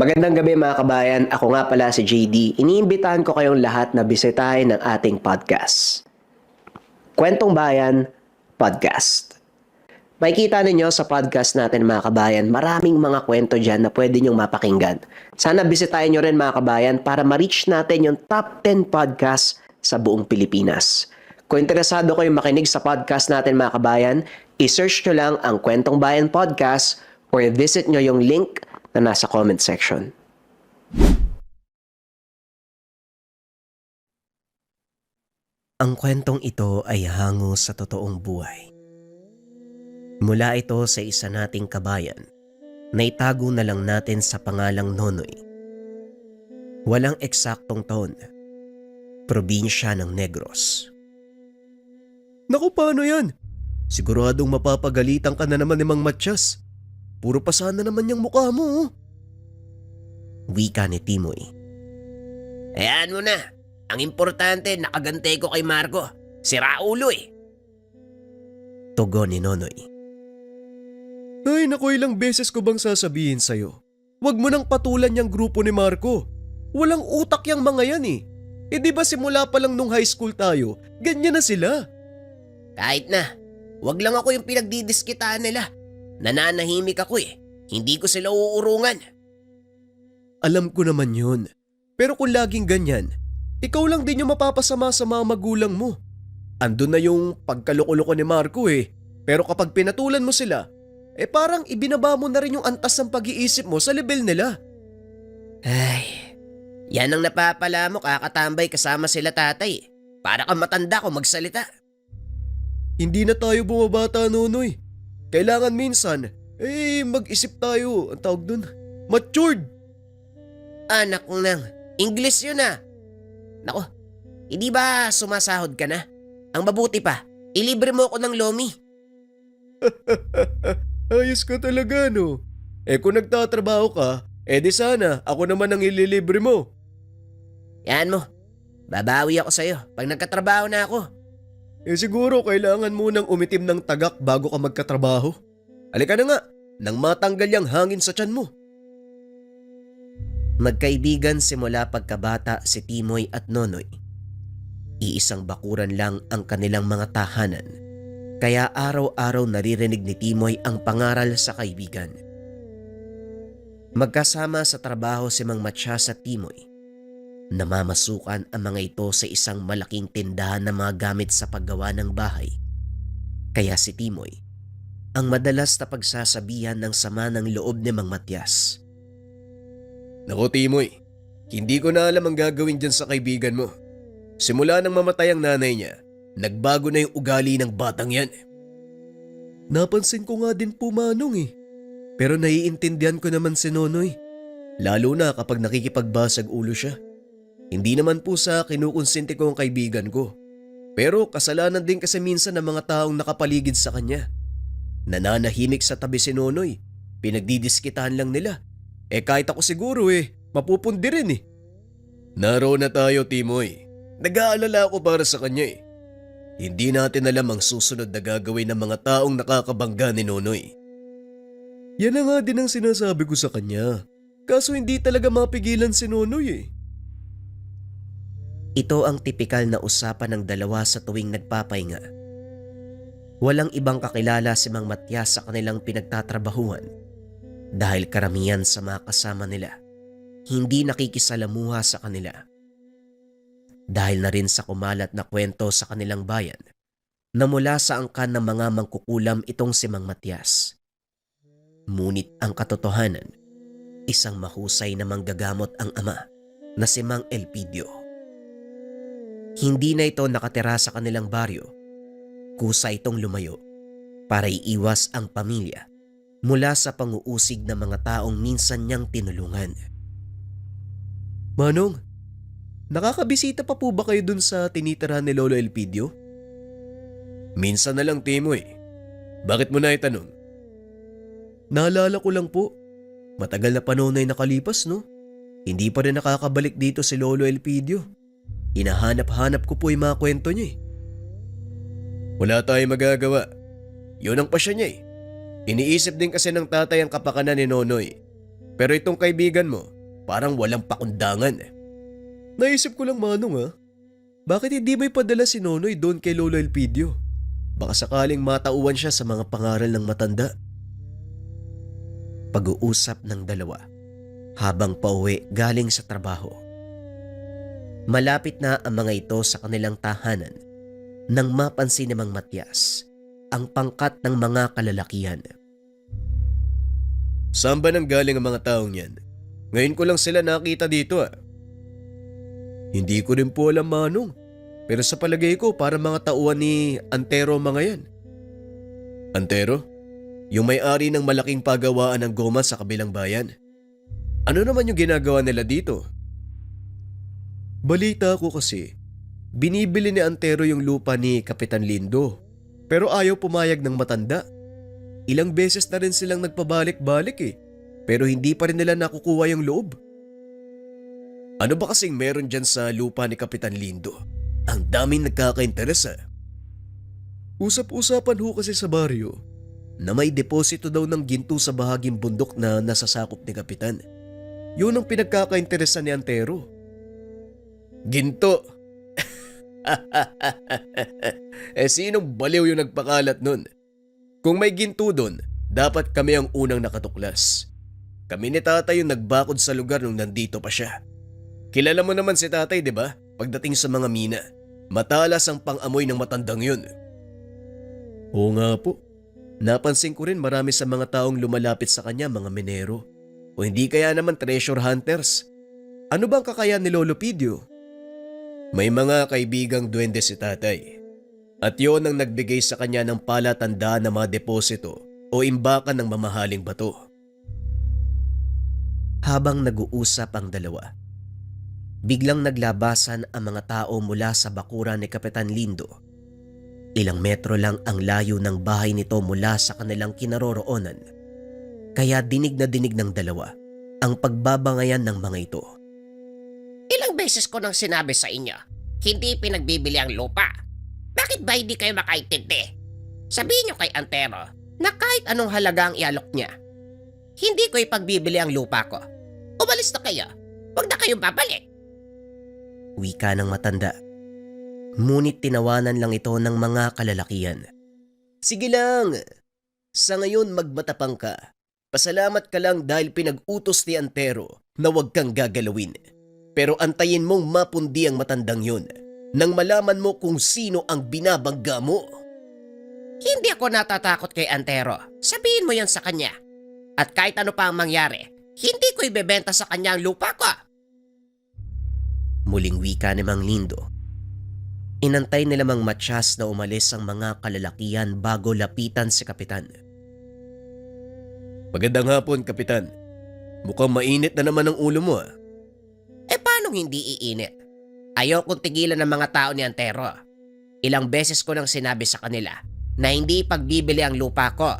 Magandang gabi mga kabayan, ako nga pala si JD. Iniimbitahan ko kayong lahat na bisitahin ng ating podcast. Kwentong Bayan Podcast. Makikita ninyo sa podcast natin mga kabayan, maraming mga kwento dyan na pwede nyong mapakinggan. Sana bisitahin nyo rin mga kabayan para ma-reach natin yung top 10 podcast sa buong Pilipinas. Kung interesado kayong makinig sa podcast natin mga kabayan, i-search nyo lang ang Kwentong Bayan Podcast or visit nyo yung link na nasa comment section. Ang kwentong ito ay hango sa totoong buhay. Mula ito sa isa nating kabayan na itago na lang natin sa pangalang Nonoy. Walang eksaktong taon. Probinsya ng Negros. Naku, paano yan? Siguradong mapapagalitan ka na naman ni Mang Matyas. Puro pasana naman yung mukha mo. Wika ni Timoy. Hayaan mo na. Ang importante, nakagantay ko kay Marco. Sira ulo eh. Tugon ni Nonoy. Ay naku, ilang beses ko bang sasabihin sa'yo? Huwag mo nang patulan yung grupo ni Marco. Walang utak yung mga yan eh. Eh di ba simula pa lang nung high school tayo, ganyan na sila. Kahit na. Wag lang ako yung pinagdidiskitaan nila. Nananahimik ako eh. Hindi ko sila uurungan. Alam ko naman yun. Pero kung laging ganyan, ikaw lang din yung mapapasama sa mga magulang mo. Andun na yung pagkaloko-loko ni Marco eh. Pero kapag pinatulan mo sila, parang ibinaba mo na rin yung antas ng pag-iisip mo sa level nila. Ay, yan ang napapala mo kakatambay kasama sila tatay. Para kang matanda ko magsalita. Hindi na tayo bumabata, Nonoy. Kailangan minsan, mag-isip tayo. Ang tawag dun, matured. Anak nang, English yun ah. Nako, hindi ba sumasahod ka na? Ang mabuti pa, ilibre mo ako ng lomi. Ayos ka talaga, no? Kung nagtatrabaho ka, di sana ako naman ang ililibre mo. Yan mo, babawi ako sa'yo pag nagkatrabaho na ako. Siguro kailangan mo nang umitim ng tagak bago ka magkatrabaho. Halika na nga, nang matanggal yung hangin sa tiyan mo. Magkaibigan simula pagkabata si Timoy at Nonoy. Iisang bakuran lang ang kanilang mga tahanan, kaya araw-araw naririnig ni Timoy ang pangaral sa kaibigan. Magkasama sa trabaho si Mang Matyas at Timoy. Namamasukan ang mga ito sa isang malaking tindahan ng mga gamit sa paggawa ng bahay. Kaya si Timoy ang madalas na pagsasabihan ng sama ng loob ni Mang Matyas. Naku, Timoy, hindi ko na alam ang gagawin dyan sa kaibigan mo. Simula nang mamatay ang nanay niya, nagbago na yung ugali ng batang yan. Napansin ko nga din po, Manong eh. Pero naiintindihan ko naman si Nonoy. Lalo na kapag nakikipagbasag ulo siya. Hindi naman po sa kinukonsinti ko ang kaibigan ko. Pero kasalanan din kasi minsan ng mga taong nakapaligid sa kanya. Nananahimik sa tabi si Nonoy. Pinagdidiskitahan lang nila. Kahit ako siguro mapupundi rin eh. Naroon na tayo, Timoy. Nag-aalala ako para sa kanya eh. Hindi natin alam ang susunod na gagawin ng mga taong nakakabangga ni Nonoy. Yan na nga din ang sinasabi ko sa kanya. Kaso hindi talaga mapigilan si Nonoy eh. Ito ang tipikal na usapan ng dalawa sa tuwing nagpapahinga. Walang ibang kakilala si Mang Matyas sa kanilang pinagtatrabahuhan. Dahil karamihan sa mga kasama nila, hindi nakikisalamuha sa kanila. Dahil na rin sa kumalat na kwento sa kanilang bayan, na mula sa angkan ng mga mangkukulam itong si Mang Matyas. Ngunit ang katotohanan, isang mahusay na manggagamot ang ama na si Mang Elpidio. Hindi na ito nakatira sa kanilang baryo, kusa itong lumayo para iiwas ang pamilya mula sa panguusig ng mga taong minsan niyang tinulungan. Manong, nakakabisita pa po ba kayo dun sa tinitirahan ni Lolo Elpidio? Minsan na lang, Timoy. Bakit mo na itanong? Naalala ko lang po. Matagal na panahon ay nakalipas, no? Hindi pa rin nakakabalik dito si Lolo Elpidio. Hinahanap-hanap ko po yung mga kwento niya eh. Wala tayong magagawa. Yun ang pasya niya eh. Iniisip din kasi ng tatay ang kapakanan ni Nonoy. Pero itong kaibigan mo, Parang walang pakundangan. Naisip ko lang Manong bakit hindi ba ipadala si Nonoy doon kay Lolo Elpidio? Baka sakaling matauhan siya sa mga pangaral ng matanda. Pag-uusap ng dalawa habang pauwi galing sa trabaho. Malapit na ang mga ito sa kanilang tahanan nang mapansin ni Mang Matias ang pangkat ng mga kalalakihan. Saan ba nang galing ang mga taong yan? Ngayon ko lang sila nakita dito Hindi ko rin po alam Manong. Pero sa palagay ko para mga tauhan ni Antero mga yan. Antero? Yung may-ari ng malaking pagawaan ng goma sa kabilang bayan. Ano naman yung ginagawa nila dito? Balita ko kasi, binibili ni Antero yung lupa ni Kapitan Lindo. Pero ayaw pumayag ng matanda. Ilang beses na rin silang nagpabalik-balik pero hindi pa rin nila nakukuha yung loob. Ano ba kasing meron dyan sa lupa ni Kapitan Lindo? Ang daming nagkaka-interes Usap-usapan ho kasi sa baryo na may deposito daw ng ginto sa bahaging bundok na nasasakop ni Kapitan. Yun ang pinagkaka-interesan ni Antero. Ginto? Sinong baliw yung nagpakalat nun? Kung may ginto doon, dapat kami ang unang nakatuklas. Kami ni tatay yung nagbakod sa lugar nung nandito pa siya. Kilala mo naman si tatay, di ba? Pagdating sa mga mina, matalas ang pang-amoy ng matandang yun. Oo nga po. Napansin ko rin marami sa mga taong lumalapit sa kanya mga minero. O hindi kaya naman treasure hunters. Ano bang kakayahan ni Lolo Pidio? May mga kaibigang duwende si tatay. At yon ang nagbigay sa kanya ng palatandaan ng mga deposito o imbakan ng mamahaling bato. Habang nag-uusap ang dalawa, biglang naglabasan ang mga tao mula sa bakuran ni Kapitan Lindo. Ilang metro lang ang layo ng bahay nito mula sa kanilang kinaroroonan. Kaya dinig na dinig ng dalawa ang pagbabangayan ng mga ito. Ilang beses ko nang sinabi sa inyo, hindi pinagbibili ang lupa. Bakit ba hindi kayo makaintindi? Sabihin nyo kay Antero na kahit anong halaga ang ialok niya, hindi ko ipagbibili ang lupa ko. Umalis na kayo. Huwag na kayong babalik. Wika ng matanda. Ngunit tinawanan lang ito ng mga kalalakihan. Sige lang. Sa ngayon magmatapang ka. Pasalamat ka lang dahil pinag-utos ni Antero na huwag kang gagalawin. Pero antayin mong mapundi ang matandang yun nang malaman mo kung sino ang binabangga mo. Hindi ako natatakot kay Antero. Sabihin mo yan sa kanya. At kahit ano pa ang mangyari, hindi ko ibebenta sa kanya ang lupa ko. Muling wika ni Mang Lindo. Inantay nila Mang Matias na umalis ang mga kalalakihan bago lapitan si Kapitan. Magandang hapon, Kapitan. Mukhang mainit na naman ang ulo mo Paano hindi iinit? Ayaw kong tigilan ng mga tao ni Antero. Ilang beses ko nang sinabi sa kanila na hindi pagbibili ang lupa ko.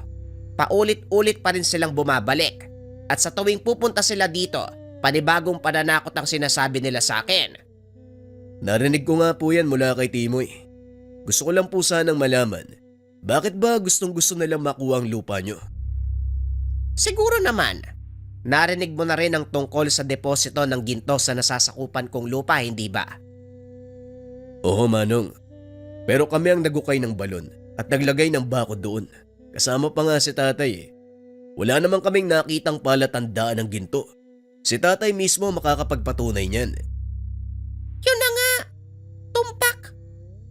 Paulit-ulit pa rin silang bumabalik. At sa tuwing pupunta sila dito, panibagong pananakot ang sinasabi nila sa akin. Narinig ko nga po yan mula kay Timoy. Gusto ko lang po sanang malaman, bakit ba gustong-gusto nilang makuha ang lupa nyo? Siguro naman, narinig mo na rin ang tungkol sa deposito ng ginto sa nasasakupan kong lupa, hindi ba? Oo, Manong. Pero kami ang nagukay ng balon at naglagay ng bakod doon. Kasama pa nga si tatay Wala naman kaming nakitang palatandaan ng ginto. Si tatay mismo makakapagpatunay niyan. Yun na nga, tumpak.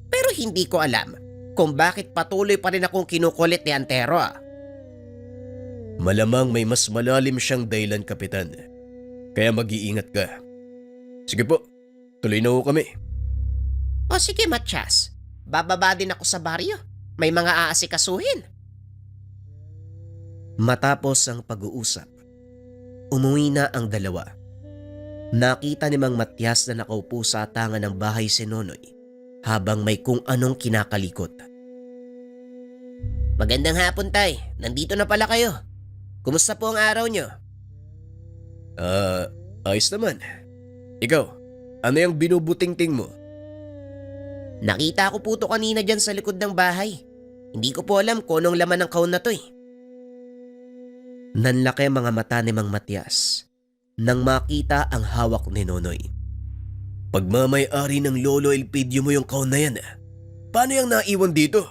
Pero hindi ko alam kung bakit patuloy pa rin akong kinukulit ni Antero. Malamang may mas malalim siyang dahilan, Kapitan. Kaya mag-iingat ka. Sige po, tuloy na ho kami. O sige, Matias. Bababa din ako sa baryo. May mga aasikasuhin. Matapos ang pag-uusap, umuwi na ang dalawa. Nakita ni Mang Matias na nakaupo sa tangan ng bahay si Nonoy habang may kung anong kinakalikot. Magandang hapon, Tay. Nandito na pala kayo. Kumusta po ang araw nyo? Ayos naman. Ikaw, ano yung binubuting-ting mo? Nakita ko po to kanina dyan sa likod ng bahay. Hindi ko po alam kung anong laman ng kahon na to. Nanlaki ang mga mata ni Mang Matias nang makita ang hawak ni Nonoy. Pagmamay-ari ng Lolo Elpidio mo yung kahon na yan. Paano yung naiwan dito?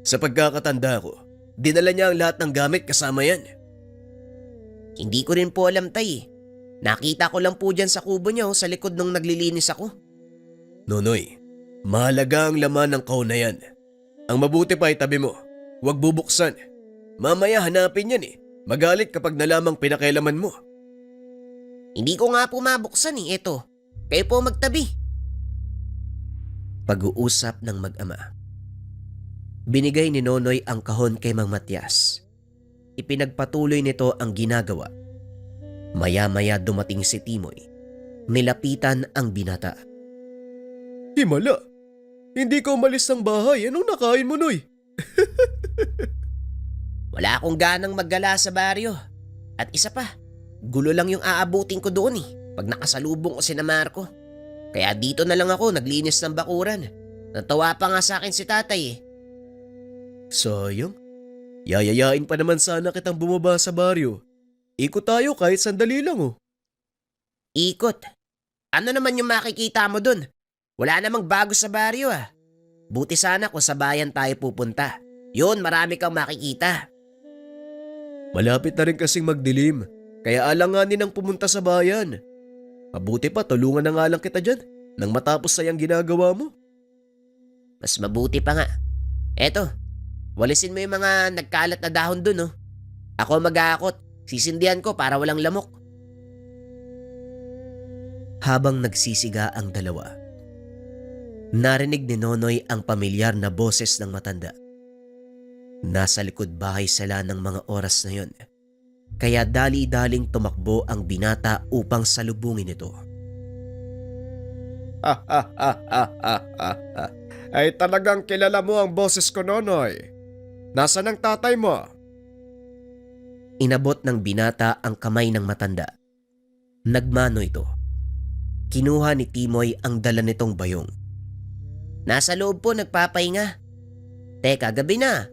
Sa pagkakatanda ko, dinala niya ang lahat ng gamit kasama yan. Hindi ko rin po alam, tay. Nakita ko lang po dyan sa kubo niya sa likod nung naglilinis ako. Nonoy, mahalaga ang laman ng kahon na yan. Ang mabuti pa itabi mo. Huwag bubuksan. Mamaya hanapin yan eh. Magalit kapag nalamang pinakailaman mo. Hindi ko nga po mabuksan eh, eto. Kayo po magtabi. Pag-uusap ng mag-ama. Binigay ni Nonoy ang kahon kay Mang Matias. Ipinagpatuloy nito ang ginagawa. Maya-maya dumating si Timoy. Nilapitan ang binata. Himala, hindi ka umalis ng bahay. Anong nakain mo, Noy? Wala akong ganang maggala sa baryo. At isa pa, gulo lang yung aabutin ko doon eh. Pag nakasalubong ko si Marco. Kaya dito na lang ako naglinis ng bakuran. Natawa pa nga sa akin si tatay eh. Sayang. Yayayain pa naman sana kitang bumaba sa baryo. Ikot tayo kahit sandali lang oh. Ikot. Ano naman yung makikita mo dun? Wala namang bago sa baryo ah. Buti sana kung sa bayan tayo pupunta. Yun, marami kang makikita. Malapit na rin kasing magdilim. Kaya alanganin ang pumunta sa bayan. Mabuti pa tulungan na nga lang kita dyan nang matapos sayang ginagawa mo. Mas mabuti pa nga. Eto, walisin mo yung mga nagkalat na dahon dun oh. Ako mag-aakot. Sisindihan ko para walang lamok. Habang nagsisiga ang dalawa, narinig ni Nonoy ang pamilyar na boses ng matanda. Nasa likod bahay sila ng mga oras na yon. Kaya dali-daling tumakbo ang binata upang salubungin ito. Ay talagang kilala mo ang boses ko, Nonoy. Nasaan ang tatay mo? Inabot ng binata ang kamay ng matanda. Nagmano ito. Kinuha ni Timoy ang dala nitong bayong. Nasa loob po nagpapahinga. Teka, gabi na.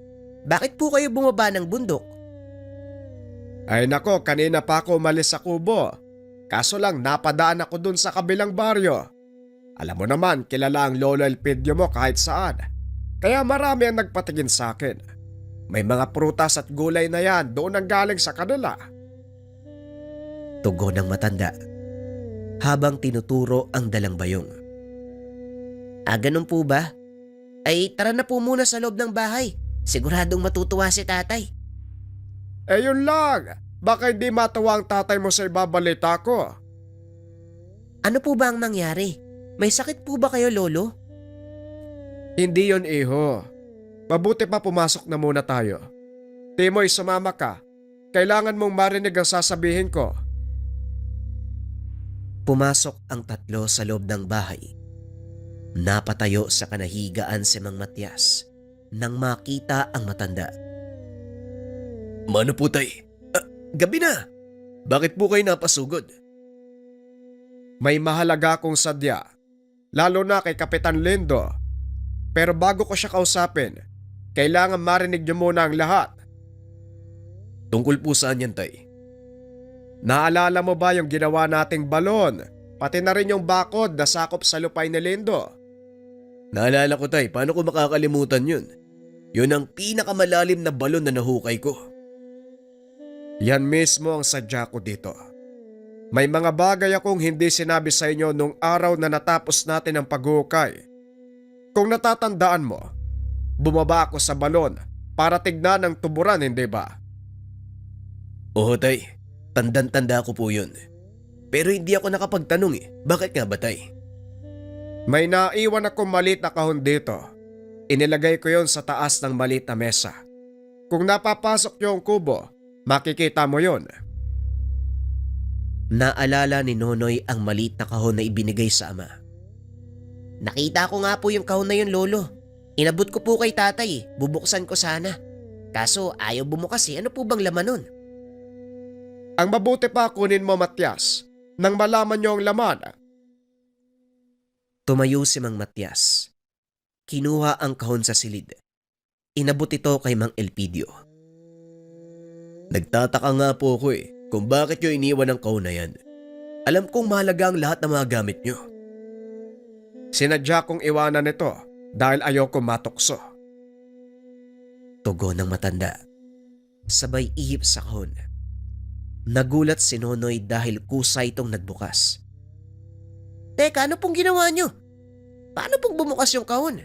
Bakit po kayo bumaba ng bundok? Ay nako, kanina pa ako umalis sa kubo. Kaso lang napadaan ako dun sa kabilang baryo. Alam mo naman, kilala ang Lolo Elpidio mo kahit saan. Kaya marami ang nagpatingin sa akin. May mga prutas at gulay na yan doon ang galing sa kanila. Tugon ng matanda habang tinuturo ang dalang bayong. Ganun po ba? Ay tara na po muna sa loob ng bahay. Siguradong matutuwa si tatay. Yun lang. Baka hindi matawa ang tatay mo sa ibabalita ko. Ano po ba ang nangyari? May sakit po ba kayo, Lolo? Hindi yon, iho. Mabuti pa pumasok na muna tayo. Timoy, sumama ka. Kailangan mong marinig ang sasabihin ko. Pumasok ang tatlo sa loob ng bahay. Napatayo sa kanahigaan si Mang Matias nang makita ang matanda. Mano po tay? Gabi na. Bakit po kayo napasugod? May mahalaga akong sadya. Lalo na kay Kapitan Lindo. Pero bago ko siya kausapin, kailangan marinig niyo muna ang lahat. Tungkol po saan yan, tay? Naalala mo ba yung ginawa nating balon? Pati na rin yung bakod na sakop sa lupay ni Lindo. Naalala ko, tay. Paano ko makakalimutan yun? Yun ang pinakamalalim na balon na nahukay ko. Yan mismo ang sadya ko dito. May mga bagay akong hindi sinabi sa inyo nung araw na natapos natin ang paghukay. Kung natatandaan mo, bumaba ako sa balon para tignan ang tuburan, hindi ba? Oo, tay. Tandang-tanda ko po yun. Pero hindi ako nakapagtanong eh. Bakit nga ba, tay? May naiwan akong maliit na kahon dito. Inilagay ko yon sa taas ng maliit na mesa. Kung napapasok yung kubo, makikita mo yon. Naalala ni Nonoy ang maliit na kahon na ibinigay sa ama. Nakita ko nga po yung kahon na yun, Lolo. Inabot ko po kay tatay. Bubuksan ko sana. Kaso ayaw bumukas eh. Ano po bang laman nun? Ang mabuti pa kunin mo, Matias, nang malaman niyo ang laman. Tumayo si Mang Matias. Kinuha ang kahon sa silid. Inabot ito kay Mang Elpidio. Nagtataka nga po ako kung bakit niyo iniwan ang kahon na yan. Alam kong mahalaga ang lahat ng mga gamit niyo. Sinadya kong iwanan ito dahil ayoko matukso. Tugon ng matanda. Sabay ihip sa kahon. Nagulat si Nonoy dahil kusa itong nagbukas. Teka, ano pong ginawa niyo? Paano pong bumukas yung kahon?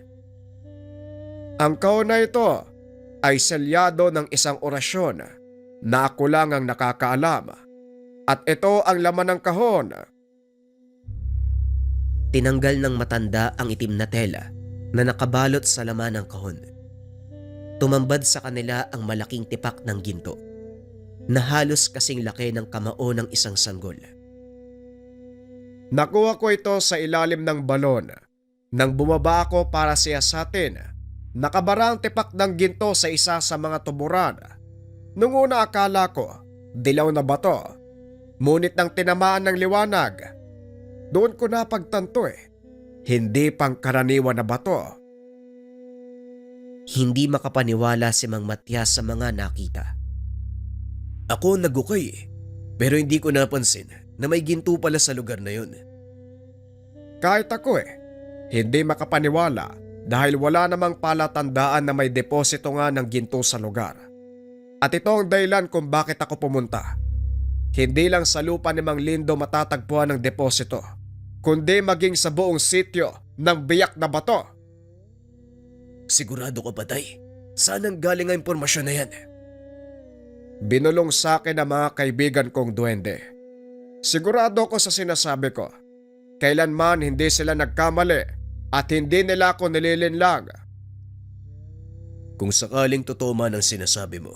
Ang kahon na ito ay selyado ng isang orasyon na ako lang ang nakakaalam. At ito ang laman ng kahon. Tinanggal ng matanda ang itim na tela na nakabalot sa laman ng kahon. Tumambad sa kanila ang malaking tipak ng ginto na halos kasing laki ng kamao ng isang sanggol. Nakuha ko ito sa ilalim ng balon. Nang bumaba ako para siyasatin, nakabara ang tipak ng ginto sa isa sa mga tuburan. Nung una akala ko, dilaw na bato. Ngunit nang tinamaan ng liwanag, doon ko napagtanto hindi pangkaraniwan na bato. Hindi makapaniwala si Mang Matias sa mga nakita. Ako nagukay pero hindi ko napansin na may ginto pala sa lugar na yun. Kahit ako hindi makapaniwala dahil wala namang palatandaan na may deposito nga ng ginto sa lugar. At ito ang dahilan kung bakit ako pumunta. Hindi lang sa lupa ni Mang Lindo matatagpuan ang deposito, kundi maging sa buong sityo ng biyak na bato. Sigurado ka ba, Tay? Saan ang galing ang impormasyon na yan? Binulong sa akin ang mga kaibigan kong duwende. Sigurado ko sa sinasabi ko. Kailanman hindi sila nagkamali at hindi nila ako nililinlang. Kung sakaling totoo man ang sinasabi mo,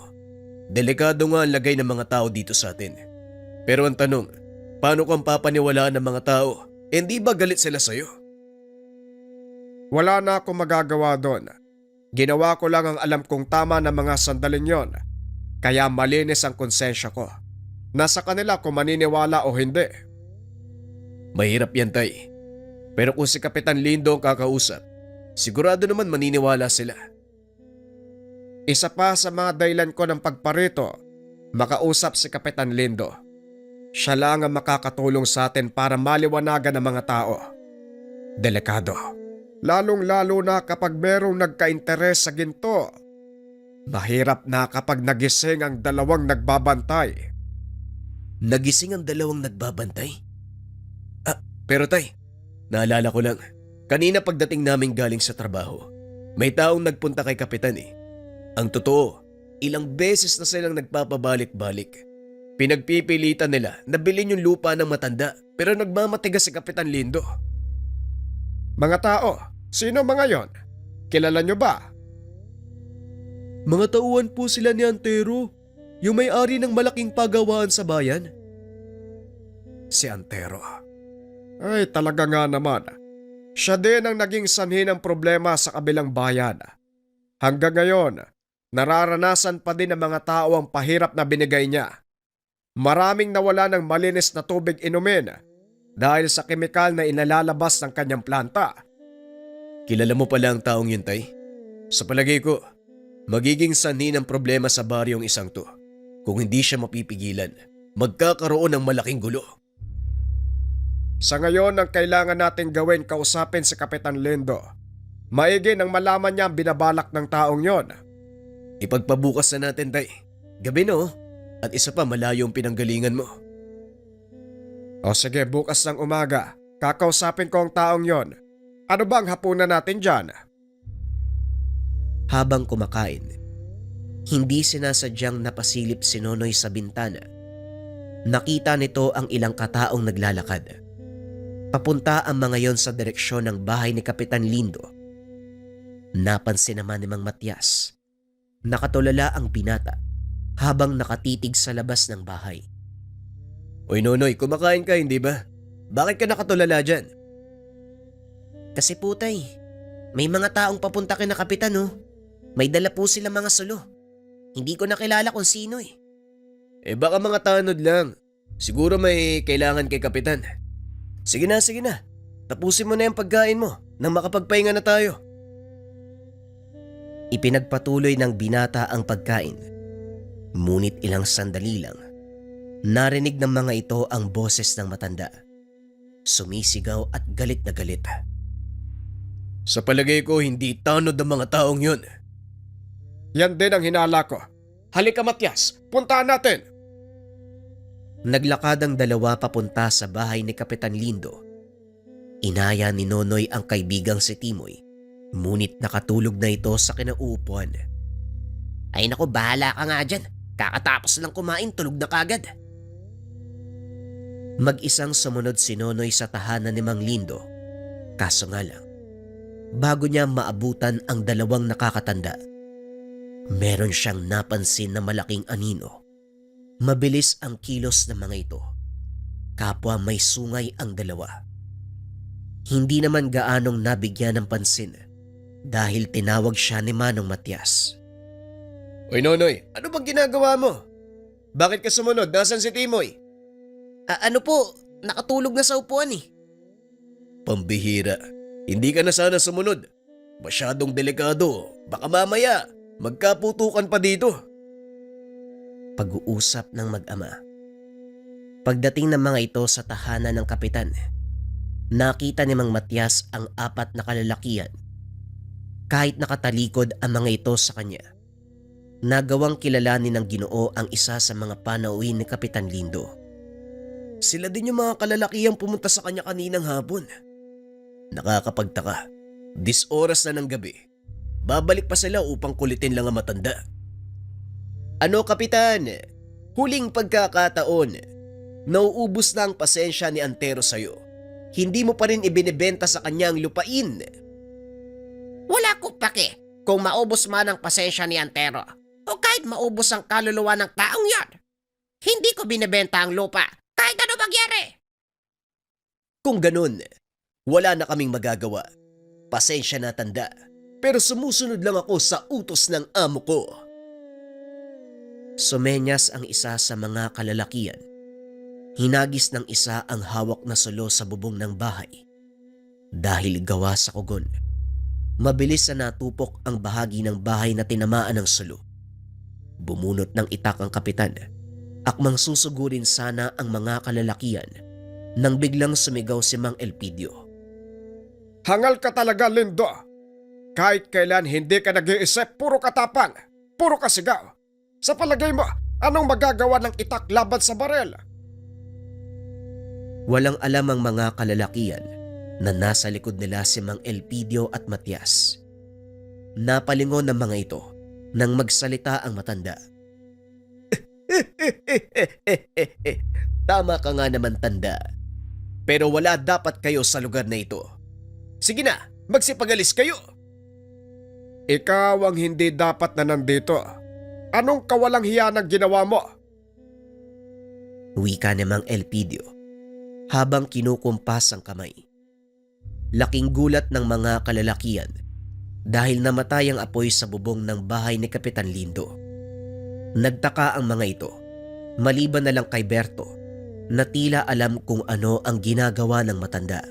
delikado nga ang lagay ng mga tao dito sa atin. Pero ang tanong, paano kang papaniwalaan ng mga tao? Hindi ba galit sila sa'yo? Wala na akong magagawa doon. Ginawa ko lang ang alam kong tama na mga sandaling yon. Kaya malinis ang konsensya ko. Nasa kanila kung maniniwala o hindi. Mahirap yan, Tay. Pero kung si Kapitan Lindo ang kakausap, sigurado naman maniniwala sila. Isa pa sa mga dahilan ko ng pagparito, makausap si Kapitan Lindo. Siya lang ang makakatulong sa atin para maliwanagan ang mga tao. Delikado. Lalong-lalo na kapag merong nagka-interes sa ginto. Mahirap na kapag nagising ang dalawang nagbabantay. Nagising ang dalawang nagbabantay? Pero Tay, naalala ko lang. Kanina pagdating namin galing sa trabaho, may taong nagpunta kay Kapitan Ang totoo, ilang beses na silang nagpapabalik-balik. Pinagpipilitan nila na bilhin yung lupa ng matanda pero nagmamatigas si Kapitan Lindo. Mga tao, sino mga yon? Kilala nyo ba? Mga tauhan po sila ni Antero, yung may-ari ng malaking pagawaan sa bayan. Si Antero. Ay talaga nga naman. Siya din ang naging sanhi ng problema sa kabilang bayan. Hanggang ngayon, nararanasan pa din ng mga tao ang pahirap na binigay niya. Maraming nawala ng malinis na tubig inumin dahil sa kemikal na inalalabas ng kanyang planta. Kilala mo pala ang taong yun, Tay? Sa palagay ko, magiging sanhi ng problema sa baryong isang to. Kung hindi siya mapipigilan, magkakaroon ng malaking gulo. Sa ngayon, ang kailangan natin gawin kausapin si Kapitan Lindo. Maigi nang malaman niya ang binabalak ng taong yon. Ipagpabukas na natin, Tay. Gabi no? At isa pa malayo ang pinanggalingan mo. O sige, bukas ng umaga, kakausapin ko ang taong yon. Ano bang hapunan natin dyan? Habang kumakain, hindi sinasadyang napasilip si Nonoy sa bintana. Nakita nito ang ilang kataong naglalakad. Papunta ang mga yon sa direksyon ng bahay ni Kapitan Lindo. Napansin naman ni Mang Matias. Nakatulala ang binata habang nakatitig sa labas ng bahay. Uy Nonoy, kumakain ka hindi ba? Bakit ka nakatulala dyan? Kasi putay, may mga taong papunta kina Kapitan May dala po sila mga sulo. Hindi ko nakilala kung sino Baka mga tanod lang. Siguro may kailangan kay Kapitan. Sige na. Tapusin mo na yung pagkain mo nang makapagpahinga na tayo. Ipinagpatuloy ng binata ang pagkain. Ngunit ilang sandali lang, Narinig ng mga ito ang boses ng matanda. Sumisigaw at galit na galit. Sa palagay ko, hindi tanod ang mga taong yun. Yan din ang hinala ko. Halika Matyas, puntahan natin. Naglakad ang dalawa papunta sa bahay ni Kapitan Lindo. Inaya ni Nonoy ang kaibigang si Timoy, ngunit nakatulog na ito sa kinauupuan. Ay naku, bahala ka nga dyan. Kakatapos lang kumain, tulog na kagad. Mag-isang sumunod si Nonoy sa tahanan ni Mang Lindo. Kaso nga lang, bago niya maabutan ang dalawang nakakatanda, meron siyang napansin na malaking anino. Mabilis ang kilos ng mga ito. Kapwa may sungay ang dalawa. Hindi naman gaanong nabigyan ng pansin dahil tinawag siya ni Manong Matyas. Oy Nonoy, ano bang ginagawa mo? Bakit ka sumunod? Nasaan si Timoy? Ano po, nakatulog na sa upuan eh. Pambihira. Hindi ka na sana sumunod. Masyadong delikado. Baka mamaya, magkaputukan pa dito. Pag-uusap ng mag-ama. Pagdating ng mga ito sa tahanan ng kapitan, nakita ni Mang Matyas ang 4 na kalalakihan. Kahit nakatalikod ang mga ito sa kanya, nagawang kilalanin ng Ginoo ang isa sa mga panauhin ni Kapitan Lindo. Sila din yung mga kalalakihang pumunta sa kanya kaninang hapon. Nakakapagtaka. 10 oras na ng gabi. Babalik pa sila upang kulitin lang ang matanda. Ano Kapitan? Huling pagkakataon. Nauubos na ang pasensya ni Antero sa'yo. Hindi mo pa rin ibinebenta sa kanya ang lupain. Wala ko pake kung maubos man ang pasensya ni Antero o kahit maubos ang kaluluwa ng taong yan. Hindi ko binebenta ang lupa kahit ano magyari. Kung ganun, wala na kaming magagawa. Pasensya na tanda. Pero sumusunod lang ako sa utos ng amo ko. Sumenyas ang isa sa mga kalalakihan. Hinagis ng isa ang hawak na sulo sa bubong ng bahay. Dahil gawa sa kugon, mabilis na natupok ang bahagi ng bahay na tinamaan ng sulo. Bumunot ng itak ang kapitan. Akmang susugurin sana ang mga kalalakihan nang biglang sumigaw si Mang Elpidio. Hangal ka talaga, Lindo. Kahit kailan hindi ka nag-iisip, puro katapang, puro kasigaw. Sa palagay mo, anong magagawa ng itak laban sa barel? Walang alam ang mga kalalakihan na nasa likod nila si Mang Elpidio at Matyas. Napalingon ng mga ito nang magsalita ang matanda. Tama ka nga naman tanda. Pero wala dapat kayo sa lugar na ito. Sige na, magsipagalis kayo. Ikaw ang hindi dapat na nandito. Anong kawalang hiya ng ginawa mo? Wika ni Mang Elpidio habang kinukumpas ang kamay. Laking gulat ng mga kalalakihan dahil namatay ang apoy sa bubong ng bahay ni Kapitan Lindo. Nagtaka ang mga ito, maliban na lang kay Berto, na tila alam kung ano ang ginagawa ng matanda.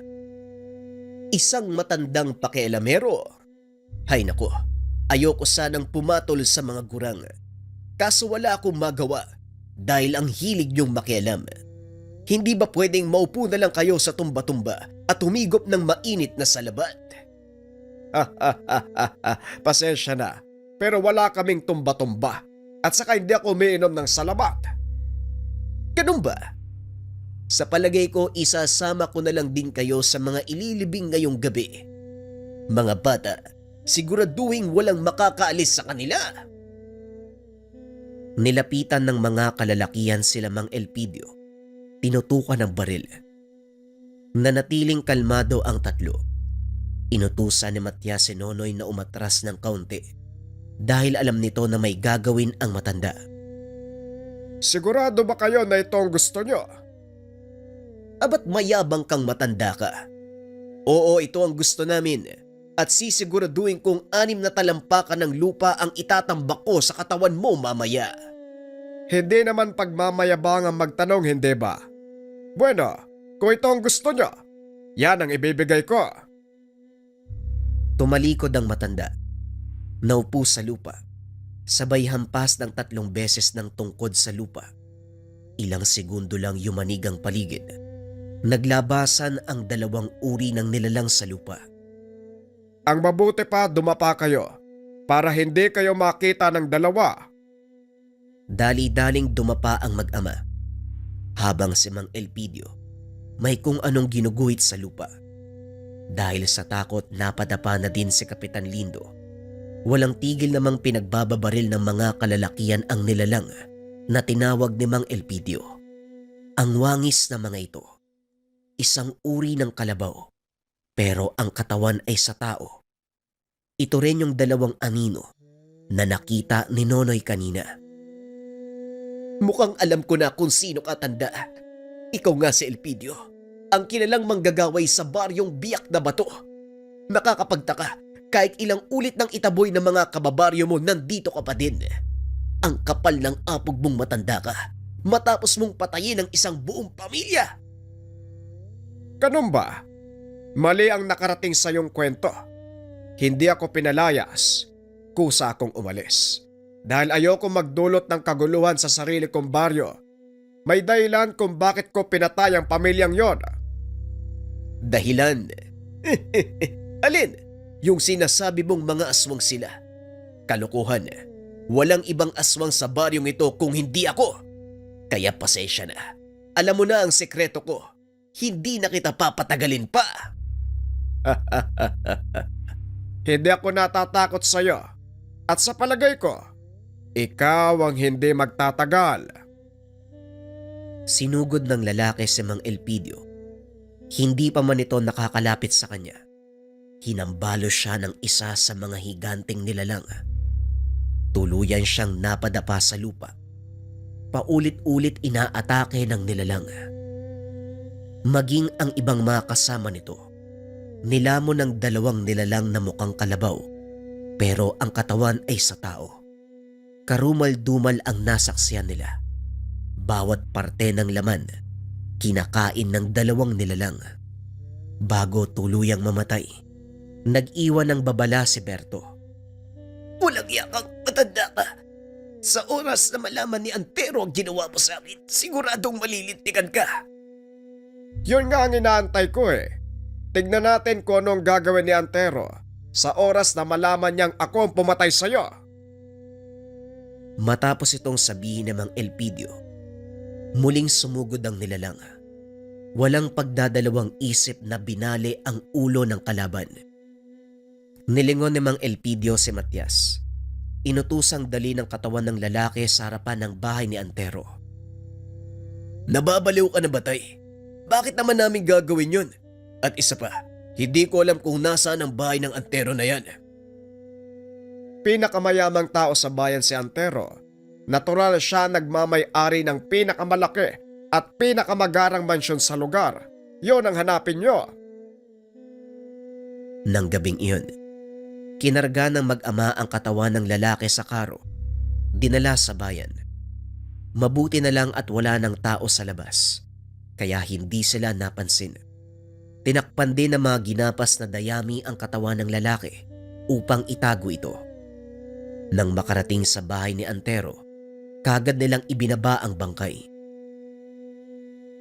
Isang matandang pakialamero. Hay nako, ayoko sanang pumatol sa mga gurang. Kaso wala akong magawa dahil ang hilig niyong makialam. Hindi ba pwedeng maupo na lang kayo sa tumba-tumba at humigop ng mainit na salabat? Pasensya na, pero wala kaming tumba-tumba. At saka hindi ako umiinom ng salabat. Ganun ba? Sa palagay ko, isasama ko na lang din kayo sa mga ililibing ngayong gabi. Mga bata, siguraduhin walang makakaalis sa kanila. Nilapitan ng mga kalalakihan sila Mang Elpidio. Tinutukan ng baril. Nanatiling kalmado ang tatlo. Inutusan ni Matyas si Nonoy na umatras ng kaunti dahil alam nito na may gagawin ang matanda. Sigurado ba kayo na ito ang gusto nyo? Aba't mayabang kang matanda ka? Oo, ito ang gusto namin. At sisiguraduhin kong 6 na talampakan ng lupa ang itatambak ko sa katawan mo mamaya. Hindi naman pagmamayabang ang magtanong, hindi ba? Bueno, kung ito ang gusto nyo, yan ang ibibigay ko. Tumalikod ang matanda. Naupo sa lupa. Sabay hampas ng 3 beses ng tungkod sa lupa. Ilang segundo lang yumanig ang paligid. Naglabasan ang dalawang uri ng nilalang sa lupa. Ang mabuti pa dumapa kayo para hindi kayo makita ng dalawa. Dali-daling dumapa ang mag-ama. Habang si Mang Elpidio may kung anong ginuguhit sa lupa. Dahil sa takot napadapa na din si Kapitan Lindo. Walang tigil namang pinagbababaril ng mga kalalakian ang nilalang na tinawag ni Mang Elpidio. Ang wangis na mga ito, isang uri ng kalabaw, pero ang katawan ay sa tao. Ito rin yung dalawang anino na nakita ni Nonoy kanina. Mukhang alam ko na kung sino ka, tanda. Ikaw nga si Elpidio, ang kilalang manggagaway sa baryong Biak na Bato. Nakakapagtaka, kahit ilang ulit ng itaboy ng mga kababaryo mo, nandito ka pa din. Ang kapal ng apog mong matanda ka, matapos mong patayin ang isang buong pamilya. Ganun ba? Mali ang nakarating sa iyong kwento. Hindi ako pinalayas, kusa akong umalis. Dahil ayoko magdulot ng kaguluhan sa sarili kong baryo. May dahilan kung bakit ko pinatay ang pamilyang yon. Dahilan? Alin? Yung sinasabi mong mga aswang sila. Kalokohan. Walang ibang aswang sa baryong ito kung hindi ako. Kaya pasensya na. Alam mo na ang sekreto ko. Hindi na kita papatagalin pa. Hindi ako natatakot sa iyo. At sa palagay ko, ikaw ang hindi magtatagal. Sinugod ng lalaki si Mang Elpidio. Hindi pa man ito nakakalapit sa kanya. Hinambalo siya ng isa sa mga higanting nilalang. Tuluyan siyang napadapa sa lupa. Paulit-ulit inaatake ng nilalang. Maging ang ibang mga kasama nito, nilamon ng dalawang nilalang na mukhang kalabaw, pero ang katawan ay sa tao. Karumal-dumal ang nasaksiyan nila. Bawat parte ng laman, kinakain ng dalawang nilalang. Bago tuluyang mamatay, nag-iwan ng babala si Berto. Walang yakang matanda ka. Sa oras na malaman ni Antero ang ginawa mo sa akin, siguradong malilintikan ka. Yun nga ang inaantay ko eh. Tignan natin kung anong gagawin ni Antero sa oras na malaman niyang ako ang pumatay sa'yo. Matapos itong sabihin ng Mang Elpidio, muling sumugod ang nilalang. Walang pagdadalawang isip na binali ang ulo ng kalaban. Nilingon ni Mang Elpidio si Matias. Inutusang dali ng katawan ng lalaki sa harapan ng bahay ni Antero. Nababaliw ka na ba, tay? Bakit naman namin gagawin yun? At isa pa, hindi ko alam kung nasaan ang bahay ng Antero na yan. Pinakamayamang tao sa bayan si Antero. Natural siya nagmamay-ari ng pinakamalaki at pinakamagarang mansyon sa lugar. Yon ang hanapin nyo. Nang gabing iyon, kinarga ng mag-ama ang katawan ng lalaki sa karo, dinala sa bayan. Mabuti na lang at wala ng tao sa labas, kaya hindi sila napansin. Tinakpan din ng mga ginapas na dayami ang katawan ng lalaki upang itago ito. Nang makarating sa bahay ni Antero, kagad nilang ibinaba ang bangkay.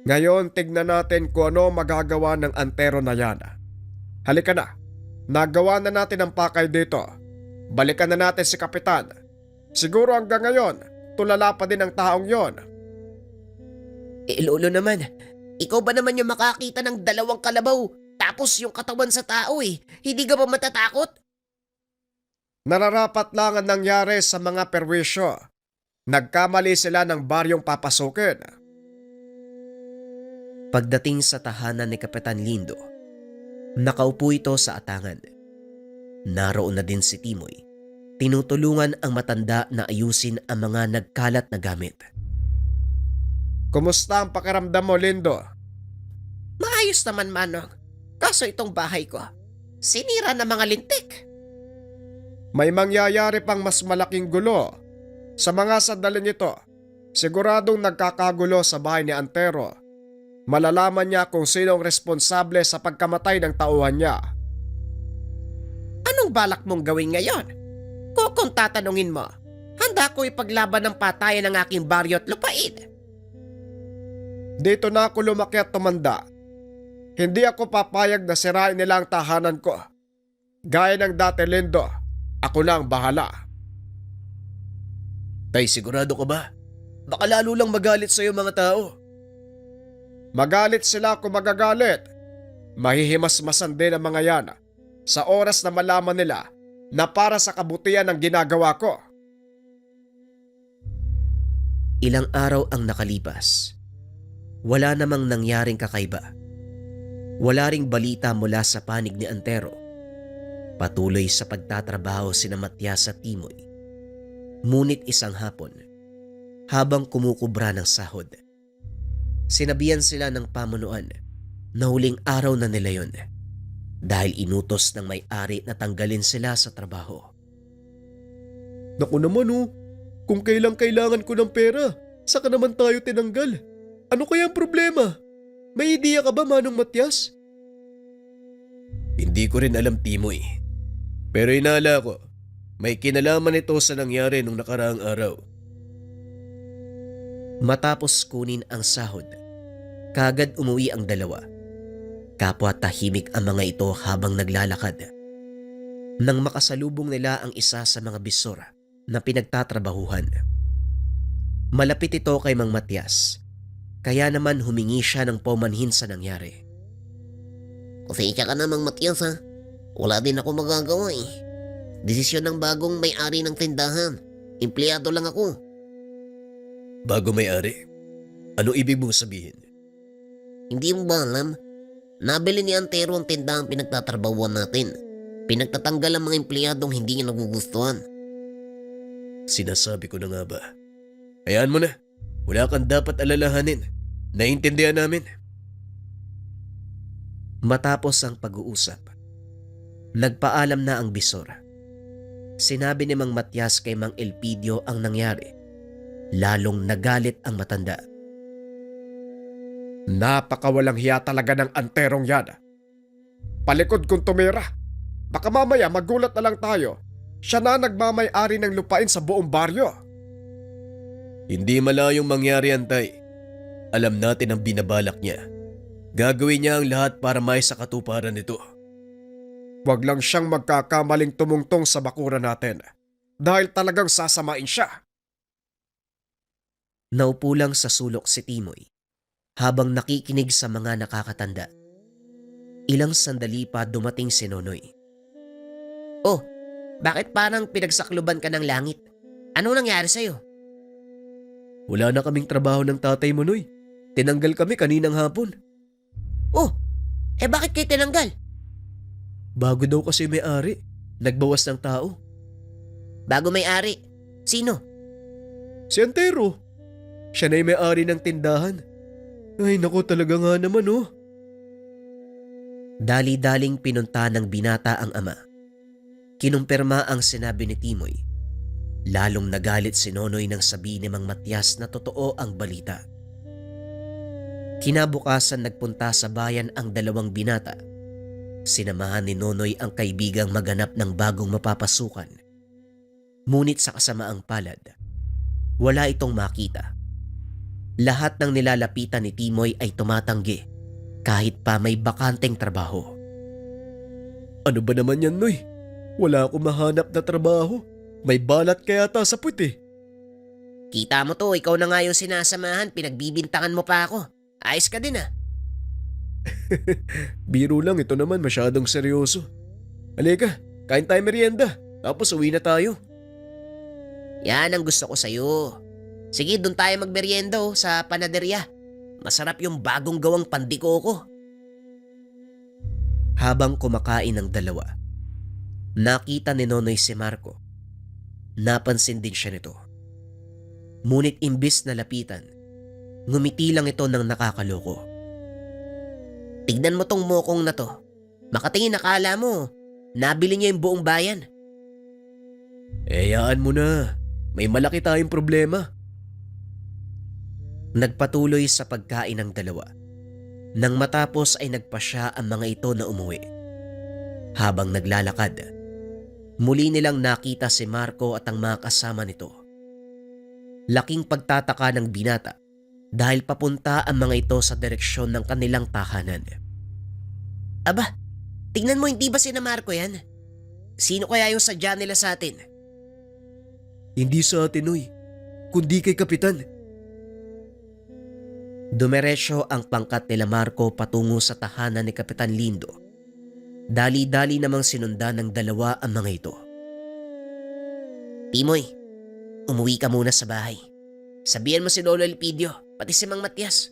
Ngayon tignan natin kung ano magagawa ng Antero na yan. Halika na, nagawa na natin ang pakay dito. Balikan na natin si Kapitan. Siguro hanggang ngayon, tulala pa din ang taong yon. Lolo naman, ikaw ba naman yung makakita ng dalawang kalabaw tapos yung katawan sa tao eh? Hindi ka ba matatakot? Nararapat lang ang nangyari sa mga perwisyo. Nagkamali sila ng baryong papasukin. Pagdating sa tahanan ni Kapitan Lindo, nakaupo ito sa atangan. Naroon na din si Timoy. Tinutulungan ang matanda na ayusin ang mga nagkalat na gamit. Kumusta ang pakiramdam mo, Lindo? Maayos naman, Manong. Kaso itong bahay ko, sinira ng mga lintik. May mangyayari pang mas malaking gulo. Sa mga sandaling ito, siguradong nagkakagulo sa bahay ni Antero. Malalaman niya kung sino ang responsable sa pagkamatay ng tauhan niya. Anong balak mong gawin ngayon? Kung tatanungin mo, handa ko ipaglaban ng patayan ng aking baryo at lupain. Dito na ako lumaki at tumanda. Hindi ako papayag na sirain nila ang tahanan ko. Gaya ng dati, Lindo, ako na ang bahala. Tay, sigurado ka ba? Baka lalo lang magalit sa'yo mga tao. Magalit sila kung magagalit. Mahihimasmasan din ang mga yan sa oras na malaman nila na para sa kabutihan ang ginagawa ko. Ilang araw ang nakalipas. Wala namang nangyaring kakaiba. Wala ring balita mula sa panig ni Antero. Patuloy sa pagtatrabaho sina Matias at Timoy. Ngunit isang hapon, habang kumukubra ng sahod, sinabihan sila ng pamunuan na huling araw na nila yon dahil inutos ng may-ari na tanggalin sila sa trabaho. Naku naman kung kailang kailangan ko ng pera, saka naman tayo tinanggal. Ano kaya ang problema? May ideya ka ba, Manong Matias? Hindi ko rin alam, Timoy. Pero inala ko, may kinalaman ito sa nangyari nung nakaraang araw. Matapos kunin ang sahod, kagad umuwi ang dalawa. Kapwa tahimik ang mga ito habang naglalakad. Nang makasalubong nila ang isa sa mga bisora na pinagtatrabahuhan. Malapit ito kay Mang Matias, kaya naman humingi siya ng paumanhin sa nangyari. Pasensya ka na, Mang Matias, ha. Wala din ako magagawa eh. Desisyon ng bagong may-ari ng tindahan. Empleyado lang ako. Bago may-ari? Ano ibig mong sabihin? Hindi mo ba alam? Nabili ni Antero ang tindahan pinagtatrabahuan natin. Pinagtatanggal ang mga empleyadong hindi niya nagugustuhan. Sinasabi ko na nga ba? Hayaan mo na. Wala kang dapat alalahanin. Naiintindihan namin. Matapos ang pag-uusap, nagpaalam na ang bisora. Sinabi ni Mang Matias kay Mang Elpidio ang nangyari. Lalong nagalit ang matanda. Napakawalang hiya talaga ng Anterong yan. Palikod kong tumira. Baka mamaya magulat na lang tayo. Siya na nagmamay-ari ng lupain sa buong baryo. Hindi malayong mangyari yan, Tay. Alam natin ang binabalak niya. Gagawin niya ang lahat para may sa katuparan nito. Huwag lang siyang magkakamaling tumungtong sa bakuran natin. Dahil talagang sasamain siya. Naupo lang sa sulok si Timoy habang nakikinig sa mga nakakatanda. Ilang sandali pa dumating si Nonoy. Oh, bakit parang pinagsakluban ka ng langit? Ano nangyari sa'yo? Wala na kaming trabaho ng tatay mo, Noy. Tinanggal kami kaninang hapon. Oh, bakit kayo tinanggal? Bago daw kasi may-ari. Nagbawas ng tao. Bago may-ari. Sino? Si Antero. Siya na yung may-ari ng tindahan. Ay naku, talaga nga naman Dali-daling pinunta ng binata ang ama. Kinumpirma ang sinabi ni Timoy. Lalong nagalit si Nonoy nang sabihin ni Mang Matias na totoo ang balita. Kinabukasan nagpunta sa bayan ang dalawang binata. Sinamahan ni Nonoy ang kaibigang maghanap ng bagong mapapasukan. Ngunit sa kasamaang palad, wala itong makita. Lahat ng nilalapitan ni Timoy ay tumatanggi kahit pa may bakanteng trabaho. Ano ba naman yan, Noy? Wala akong mahanap na trabaho. May balat kaya ata sa puti. Kita mo to, ikaw na nga yung sinasamahan, pinagbibintangan mo pa ako. Ayos ka din, ah. Biro lang, ito naman masyadong seryoso. Halika, kain tayo merienda. Tapos uwi na tayo. Yan ang gusto ko sa'yo. Sige, doon tayo magmerienda sa panaderya. Masarap yung bagong gawang pandikoko. Habang kumakain ang dalawa, nakita ni Nonoy si Marco. Napansin din siya nito. Ngunit imbis na lapitan, ngumiti lang ito ng nakakaloko. Tignan mo tong mokong na to. Makatingin akala mo, nabili niya yung buong bayan. Hayaan mo na. May malaki tayong problema. Nagpatuloy sa pagkain ng dalawa. Nang matapos ay nagpasya ang mga ito na umuwi. Habang naglalakad, muli nilang nakita si Marco at ang mga kasama nito. Laking pagtataka ng binata dahil papunta ang mga ito sa direksyon ng kanilang tahanan. Aba, tingnan mo, hindi ba sina Marco yan? Sino kaya yung sadya nila sa atin? Hindi sa atin, Noy. Kundi kay Kapitan. Dumiretso ang pangkat nila Marco patungo sa tahanan ni Kapitan Lindo. Dali-dali namang sinundan ng dalawa ang mga ito. Timoy, umuwi ka muna sa bahay. Sabihan mo si Lolo Elpidio, pati si Mang Matias.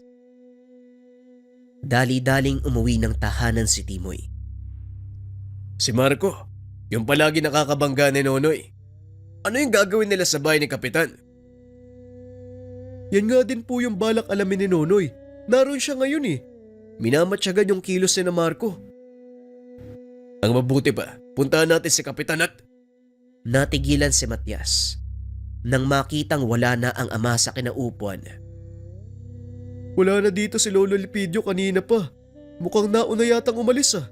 Dali-daling umuwi ng tahanan si Timoy. Si Marco, yung palagi nakakabangga ni Nonoy. Ano yung gagawin nila sa bahay ni Kapitan? Yan nga din po yung balak alamin ni Nonoy. Naroon siya ngayon eh. Minamatyagan yung kilos ni na Marco. Ang mabuti pa, puntahan natin si Kapitan at... Natigilan si Matias nang makitang wala na ang ama sa kinaupuan. Wala na dito si Lolo Elpidio kanina pa. Mukhang nauna yatang umalis ah.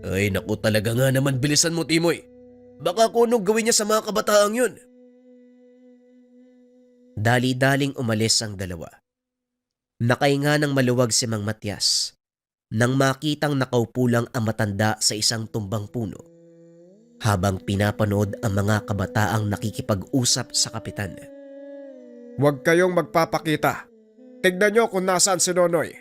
Ay naku, talaga nga naman, bilisan mo Timoy. Baka kung anong gawin niya sa mga kabataang yun. Dali-daling umalis ang dalawa. Nakahinga ng maluwag si Mang Matias nang makitang nakaupo lang ang matanda sa isang tumbang puno habang pinapanood ang mga kabataang nakikipag-usap sa kapitan. Huwag kayong magpapakita. Tignan nyo kung nasaan si Nonoy.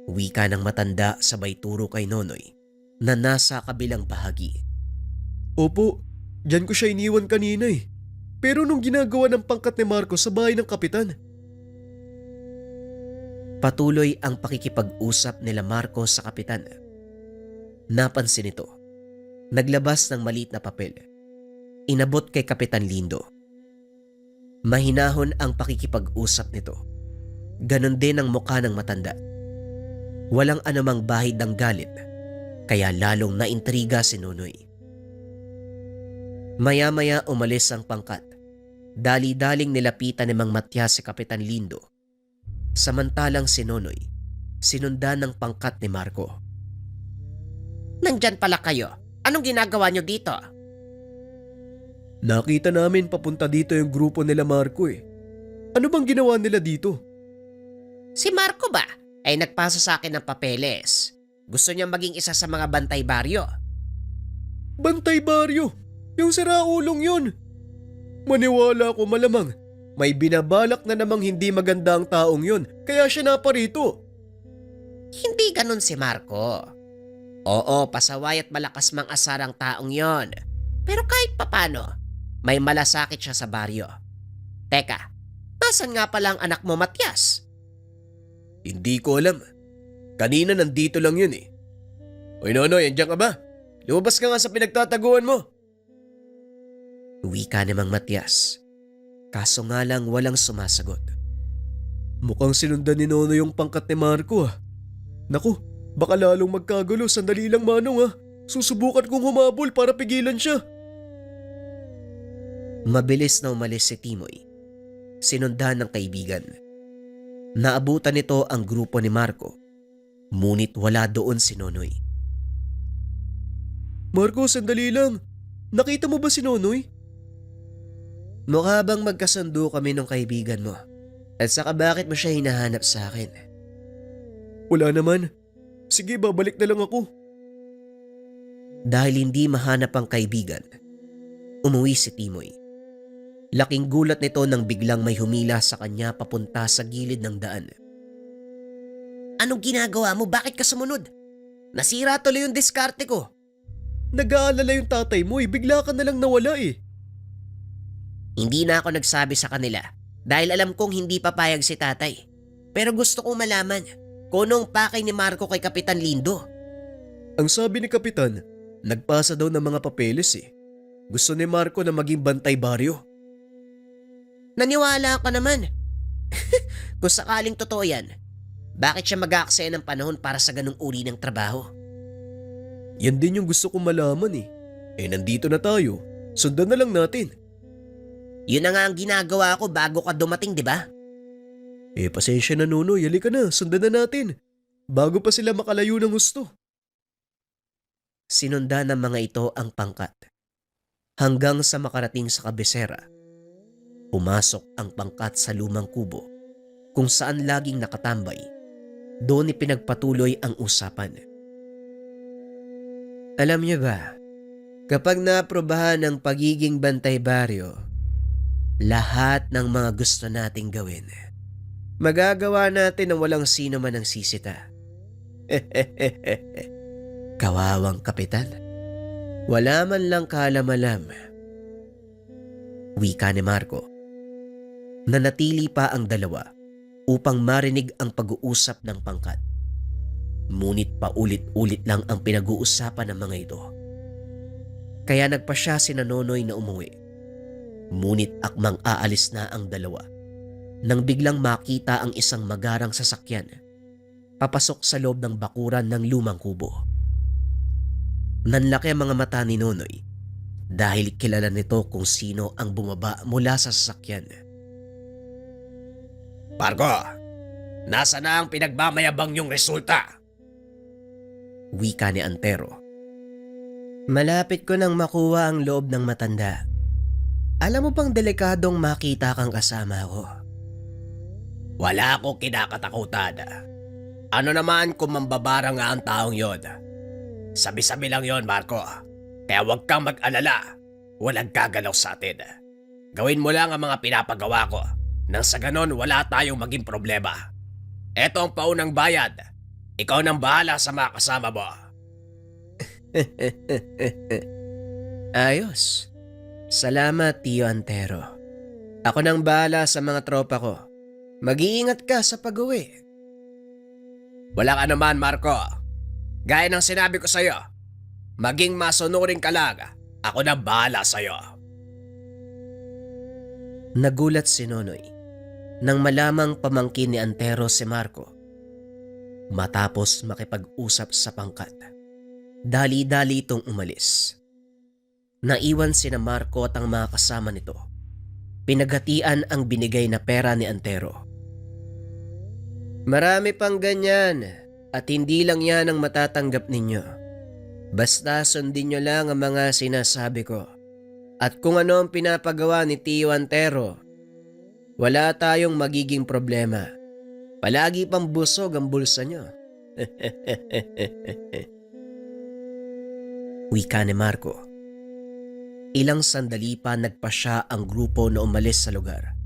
Wika ng matanda sabay turo kay Nonoy na nasa kabilang bahagi. Opo, dyan ko siya iniwan kanina eh. Pero nung ginagawa ng pangkat ni Marco sa bahay ng kapitan. Patuloy ang pakikipag-usap nila Marco sa kapitan. Napansin ito. Naglabas ng maliit na papel. Inabot kay Kapitan Lindo. Mahinahon ang pakikipag-usap nito. Ganon din ang mukha ng matanda. Walang anumang bahid ng galit, kaya lalong naintriga si Nonoy. Maya-maya umalis ang pangkat. Dali-daling nilapitan ni Mang Matias si Kapitan Lindo. Samantalang si Nonoy, sinundan ng pangkat ni Marco. Nandyan pala kayo. Anong ginagawa nyo dito? Nakita namin papunta dito yung grupo nila Marco eh. Ano bang ginawa nila dito? Si Marco ba ay nagpasa sa akin ng papeles. Gusto niyang maging isa sa mga bantay baryo. Bantay baryo! Yung siraulong yun! Maniwala ko malamang. May binabalak na namang hindi maganda ang taong yun, kaya siya naparito. Hindi ganun si Marco. Oo, pasaway at malakas mang asar ang taong yon. Pero kahit papano, may malasakit siya sa baryo. Teka, nasan nga pala ang anak mo, Matias? Hindi ko alam. Kanina nandito lang yun eh. Hoy Nonoy, andiyan ka ba? Lumabas ka nga sa pinagtataguan mo. Wika ni Mang Matias. Kaso nga lang walang sumasagot. Mukhang sinundan ni Nonoy yung pangkat ni Marco ah. Naku, baka lalong magkagulo. Sandali lang Manong ah. Susubukan kong humabol para pigilan siya. Mabilis na umalis si Timoy. Sinundan ng kaibigan. Naabutan nito ang grupo ni Marco. Ngunit wala doon si Nonoy. Marco, sandali lang. Nakita mo ba si Nonoy? Mukha bang magkasundo kami ng kaibigan mo? At saka bakit mo siya hinahanap sa akin? Wala naman. Sige, babalik na lang ako. Dahil hindi mahanap ang kaibigan, umuwi si Timoy. Laking gulat nito nang biglang may humila sa kanya papunta sa gilid ng daan. Anong ginagawa mo? Bakit ka sumunod? Nasira tuloy yung diskarte ko. Nag-aalala yung tatay mo eh. Bigla ka na lang nawala eh. Hindi na ako nagsabi sa kanila dahil alam kong hindi papayag si tatay. Pero gusto kong malaman kung anong pakay ni Marco kay Kapitan Lindo. Ang sabi ni Kapitan, nagpasa daw ng mga papeles eh. Gusto ni Marco na maging bantay baryo. Naniwala ka naman. Kung sakaling totoo yan, bakit siya mag-aaksaya ng panahon para sa ganung uri ng trabaho? Yan din yung gusto kong malaman eh. Eh nandito na tayo, sundan na lang natin. Yun na nga ang ginagawa ko bago ka dumating, di ba? Eh pasensya na Nonoy, halika na, sundan na natin. Bago pa sila makalayo ng husto. Sinundan ng mga ito ang pangkat. Hanggang sa makarating sa kabisera. Pumasok ang pangkat sa lumang kubo kung saan laging nakatambay. Doon ipinagpatuloy ang usapan. Alam niyo ba, kapag naprobahan ang pagiging bantay baryo, lahat ng mga gusto nating gawin, magagawa natin ng walang sino man ang sisita. Kawawang kapitan. Wala man lang kaalam-alam. Wika ni Marco. Nanatili pa ang dalawa upang marinig ang pag-uusap ng pangkat. Ngunit paulit-ulit lang ang pinag-uusapan ng mga ito. Kaya nagpa siya si Nonoy na umuwi. Ngunit akmang aalis na ang dalawa nang biglang makita ang isang magarang sasakyan papasok sa loob ng bakuran ng lumang kubo. Nanlaki ang mga mata ni Nonoy dahil kilala nito kung sino ang bumaba mula sa sasakyan. Marco, nasa na ang pinagmamayabang yung resulta? Wika ni Antero. Malapit ko nang makuha ang loob ng matanda. Alam mo bang delikadong makita kang kasama ko? Wala akong kinakatakutan. Ano naman kung mambabara nga ang taong yon? Sabi-sabi lang yon, Marco. Kaya huwag kang mag-alala. Walang gagalaw sa atin. Gawin mo lang ang mga pinapagawa ko. Nang sa ganon wala tayong maging problema. Eto ang paunang bayad. Ikaw nang bahala sa mga kasama mo. Ayos. Salamat, Tio Antero. Ako nang bahala sa mga tropa ko. Mag-iingat ka sa pag-uwi. Wala ka naman, Marco. Gaya ng sinabi ko sa'yo, maging masunurin ka lang. Ako nang bahala sa'yo. Nagulat si Nonoy nang malamang pamangkin ni Antero si Marco. Matapos makipag-usap sa pangkat, dali-dali itong umalis. Naiwan sina Marco at ang mga kasama nito. Pinaghatian ang binigay na pera ni Antero. Marami pang ganyan at hindi lang yan ang matatanggap ninyo. Basta sundin nyo lang ang mga sinasabi ko. At kung ano ang pinapagawa ni Tio Antero, wala tayong magiging problema. Palagi pang busog ang bulsa nyo. Wika ni Marco. Ilang sandali pa nagpa siya ang grupo na umalis sa lugar.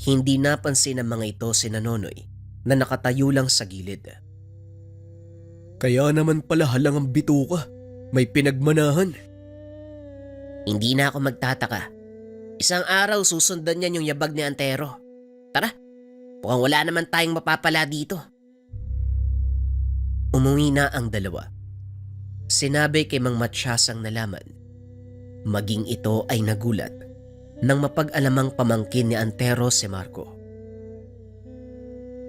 Hindi napansin ng mga ito si Nonoy na nakatayo lang sa gilid. Kaya naman pala halang ang bituka. May pinagmanahan. Hindi na ako magtataka. Isang araw susundan niyan yung yabag ni Antero. Tara, mukhang wala naman tayong mapapala dito. Umuwi na ang dalawa. Sinabi kay Mang Matsyasang nalaman. Maging ito ay nagulat nang mapag-alamang pamangkin ni Antero si Marco.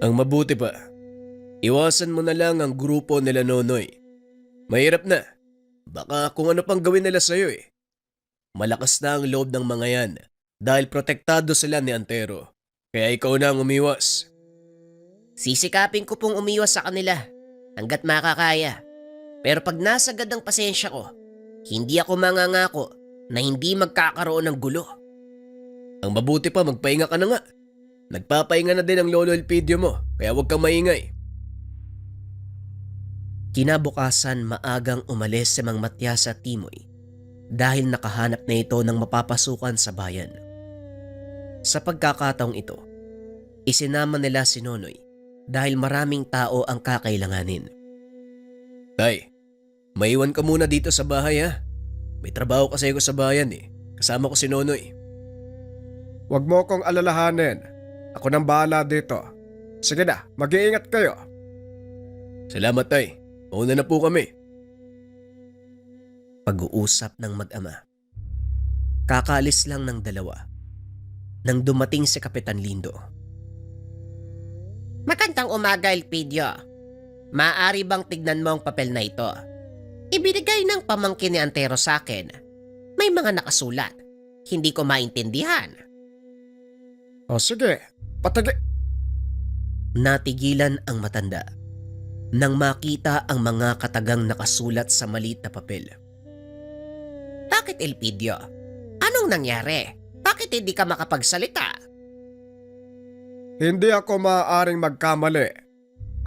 Ang mabuti pa, iwasan mo na lang ang grupo nila Nonoy. Mahirap na. Baka kung ano pang gawin nila sa'yo eh. Malakas na ang loob ng mga yan dahil protektado sila ni Antero. Kaya ikaw na ang umiwas. Sisikapin ko pong umiwas sa kanila hanggat makakaya. Pero pag nasagad ang pasensya ko, hindi ako mangangako na hindi magkakaroon ng gulo. Ang mabuti pa, magpahinga ka na nga. Nagpapahinga na din ang lolo Elpidio mo, kaya huwag kang maingay. Kinabukasan maagang umalis si Mang Matyas at Timoy dahil nakahanap na ito ng mapapasukan sa bayan. Sa pagkakataong ito, isinama nila si Nonoy dahil maraming tao ang kakailanganin. Tay, maiwan ka muna dito sa bahay ha. May trabaho kasi ako sa bayan eh. Kasama ko si Nonoy. Huwag mo kong alalahanin. Ako nang bahala dito. Sige na, mag-iingat kayo. Salamat tay. Mauna na po kami. Pag-uusap ng mag-ama. Kakaalis lang ng dalawa nang dumating si Kapitan Lindo. Magandang umaga, Elpidio. Maaari bang tignan mo ang papel na ito? Ibinigay ng pamangkin ni Antero sa akin. May mga nakasulat. Hindi ko maintindihan. O sige, Natigilan ang matanda nang makita ang mga katagang nakasulat sa maliit na papel. Bakit, Elpidio? Anong nangyari? Bakit hindi ka makapagsalita? Hindi ako maaaring magkamali.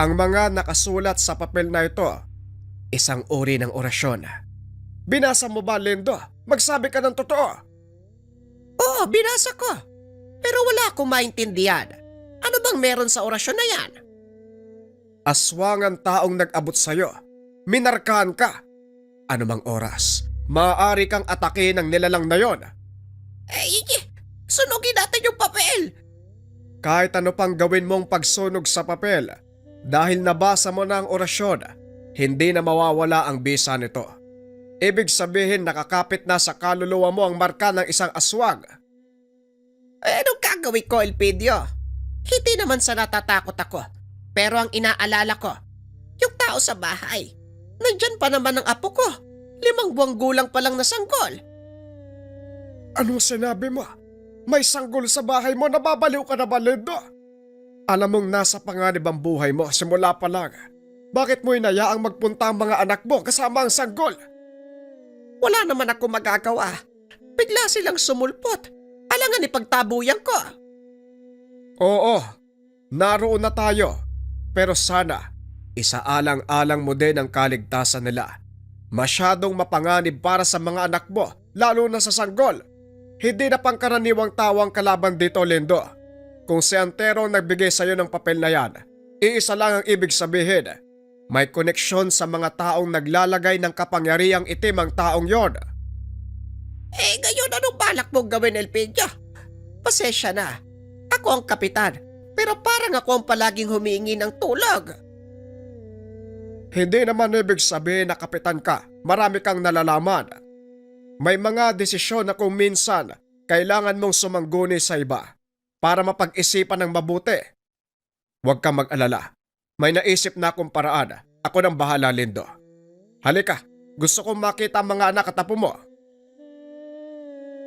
Ang mga nakasulat sa papel na ito, isang uri ng orasyon. Binasa mo ba, Lindo? Magsabi ka ng totoo. Oo, binasa ko. Pero wala akong maintindihan. Ano bang meron sa orasyon na yan? Aswang ang taong nag-abot sa'yo. Minarkahan ka. Anumang oras, maaari kang atake ng nilalang na yon. Sunugin natin yung papel. Kahit ano pang gawin mong pagsunog sa papel, dahil nabasa mo na ang orasyon, hindi na mawawala ang bisa nito. Ibig sabihin nakakapit na sa kaluluwa mo ang marka ng isang aswang. Anong gagawin ko, Elpidio? Hindi naman sa natatakot ako. Pero ang inaalala ko, yung tao sa bahay. Nandyan pa naman ang apo ko. 5 buwang gulang pa lang na sanggol. Anong sinabi mo? May sanggol sa bahay mo, nababaliw ka na ba, Lindo? Alam mong nasa panganib ang buhay mo simula pa lang. Bakit mo inayaang magpunta ang mga anak mo kasama ang sanggol? Wala naman ako magagawa. Bigla silang sumulpot. Alangan ipagtabuyan ko. Oo, naroon na tayo. Pero sana, isaalang-alang mo din ang kaligtasan nila. Masyadong mapanganib para sa mga anak mo, lalo na sa sanggol. Hindi na pangkaraniwang tawang kalaban dito, Lindo. Kung si Antero nagbigay sa'yo ng papel na yan, iisa lang ang ibig sabihin. May koneksyon sa mga taong naglalagay ng kapangyarihang itim ang taong yon. Ngayon anong balak mong gawin, Elpidio? Pasensya na. Ako ang kapitan, pero parang ako ang palaging humihingi ng tulog. Hindi naman ibig sabihin na kapitan ka, marami kang nalalaman. May mga desisyon na kung minsan kailangan mong sumangguni sa iba para mapag-isipan ng mabuti. Huwag kang mag-alala. May naisip na akong paraan. Ako nang bahala, Lindo. Halika, gusto kong makita ang mga anak at apo mo.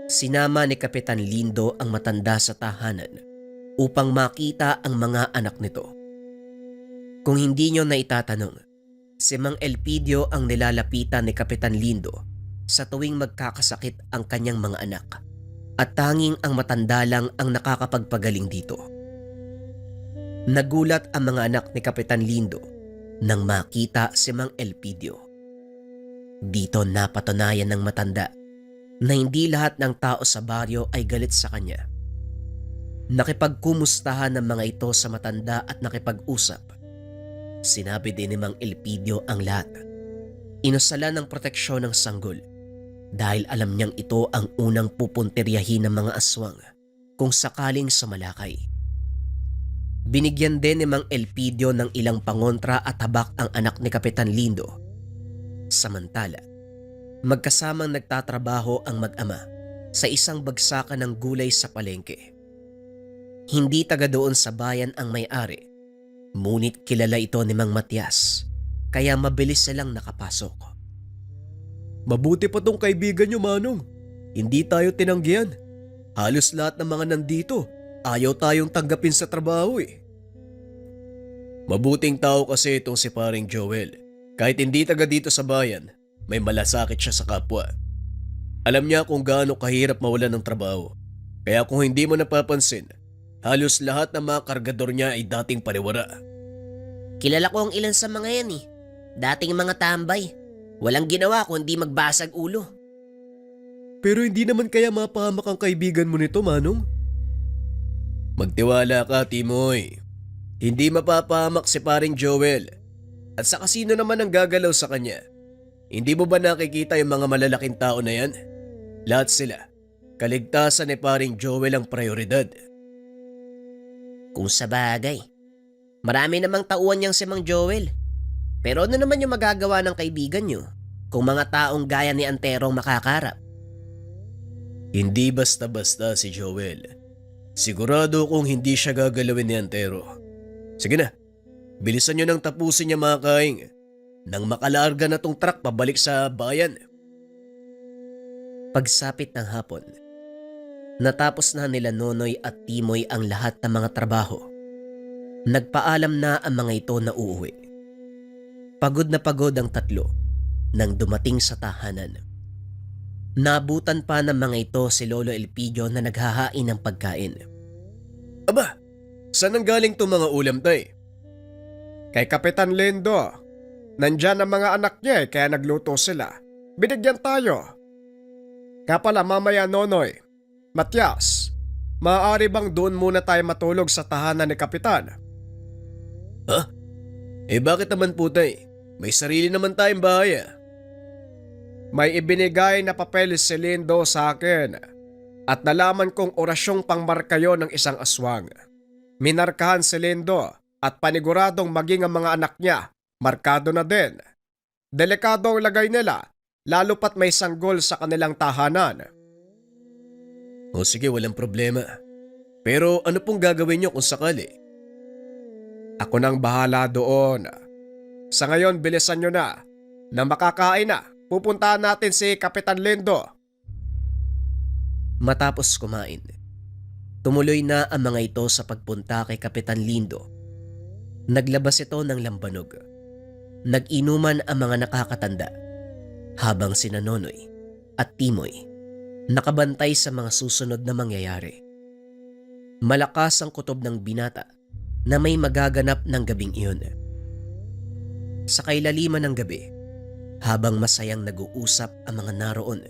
Sinama ni Kapitan Lindo ang matanda sa tahanan upang makita ang mga anak nito. Kung hindi nyo na itatanong, si Mang Elpidio ang nilalapitan ni Kapitan Lindo sa tuwing magkakasakit ang kanyang mga anak at tanging ang matanda lang ang nakakapagpagaling dito. Nagulat ang mga anak ni Kapitan Lindo nang makita si Mang Elpidio. Dito napatunayan ng matanda na hindi lahat ng tao sa baryo ay galit sa kanya. Nakipagkumustahan ng mga ito sa matanda at nakipag-usap. Sinabi din ni Mang Elpidio ang lahat. Inusala ng proteksyon ng sanggol dahil alam niyang ito ang unang pupunteryahin ng mga aswang kung sakaling sumalakay. Binigyan din ni Mang Elpidio ng ilang pangontra at habak ang anak ni Kapitan Lindo. Samantala, magkasamang nagtatrabaho ang mag-ama sa isang bagsakan ng gulay sa palengke. Hindi taga doon sa bayan ang may-ari, ngunit kilala ito ni Mang Matias, kaya mabilis silang nakapasok. Mabuti pa tong kaibigan nyo, Manong. Hindi tayo tinanggihan. Halos lahat ng mga nandito, ayaw tayong tanggapin sa trabaho eh. Mabuting tao kasi itong si paring Joel. Kahit hindi taga dito sa bayan, may malasakit siya sa kapwa. Alam niya kung gaano kahirap mawalan ng trabaho. Kaya kung hindi mo napapansin, halos lahat ng mga kargador niya ay dating pariwara. Kilala ko ang ilan sa mga yan eh. Dating mga tambay. Walang ginawa kundi magbasag ulo. Pero hindi naman kaya mapahamak ang kaibigan mo nito, Manong? Magtiwala ka, Timoy. Hindi mapapahamak si paring Joel. At sa kasino naman ang gagalaw sa kanya? Hindi mo ba nakikita yung mga malalaking tao na yan? Lahat sila. Kaligtasan ni paring Joel ang prioridad. Kung sa bagay. Marami namang tauhan niyang si Mang Joel. Pero ano naman yung magagawa ng kaibigan niyo kung mga taong gaya ni Antero ang makakarap? Hindi basta-basta si Joel. Sigurado kung hindi siya gagalawin ni Antero. Sige na, bilisan nyo nang tapusin niya mga kaing nang makalarga na tong truck pabalik sa bayan. Pagsapit ng hapon, natapos na nila Nonoy at Timoy ang lahat ng mga trabaho. Nagpaalam na ang mga ito na uuwi. Pagod na pagod ang tatlo nang dumating sa tahanan. Naabutan pa ng mga ito si Lolo Elpidio na naghahain ng pagkain. Aba, Saan ang galing tong mga ulam, tay? Kay Kapitan Lindo. Nandyan ang mga anak niya kaya nagluto sila. Binigyan tayo. Kaya pala mamaya Nonoy, Matias, maaari bang doon muna tayo matulog sa tahanan ni Kapitan? Bakit naman po, tay? May sarili naman tayong bahay ah. May ibinigay na papel si Lindo sa akin at nalaman kong orasyong pangmarka yon ng isang aswang. Minarkahan si Lindo at paniguradong maging ang mga anak niya, markado na din. Delikado ang lagay nila, lalo pat may sanggol sa kanilang tahanan. O sige, walang problema. Pero ano pong gagawin niyo kung sakali? Ako nang bahala doon. Sa ngayon, bilisan nyo na makakain na. Pupuntahan natin si Kapitan Lindo. Matapos kumain, tumuloy na ang mga ito sa pagpunta kay Kapitan Lindo. Naglabas ito ng lambanog. Nag-inuman ang mga nakakatanda habang sina Nonoy at Timoy nakabantay sa mga susunod na mangyayari. Malakas ang kutob ng binata na may magaganap ng gabing iyon. Sa kailaliman ng gabi, habang masayang nag-uusap ang mga naroon,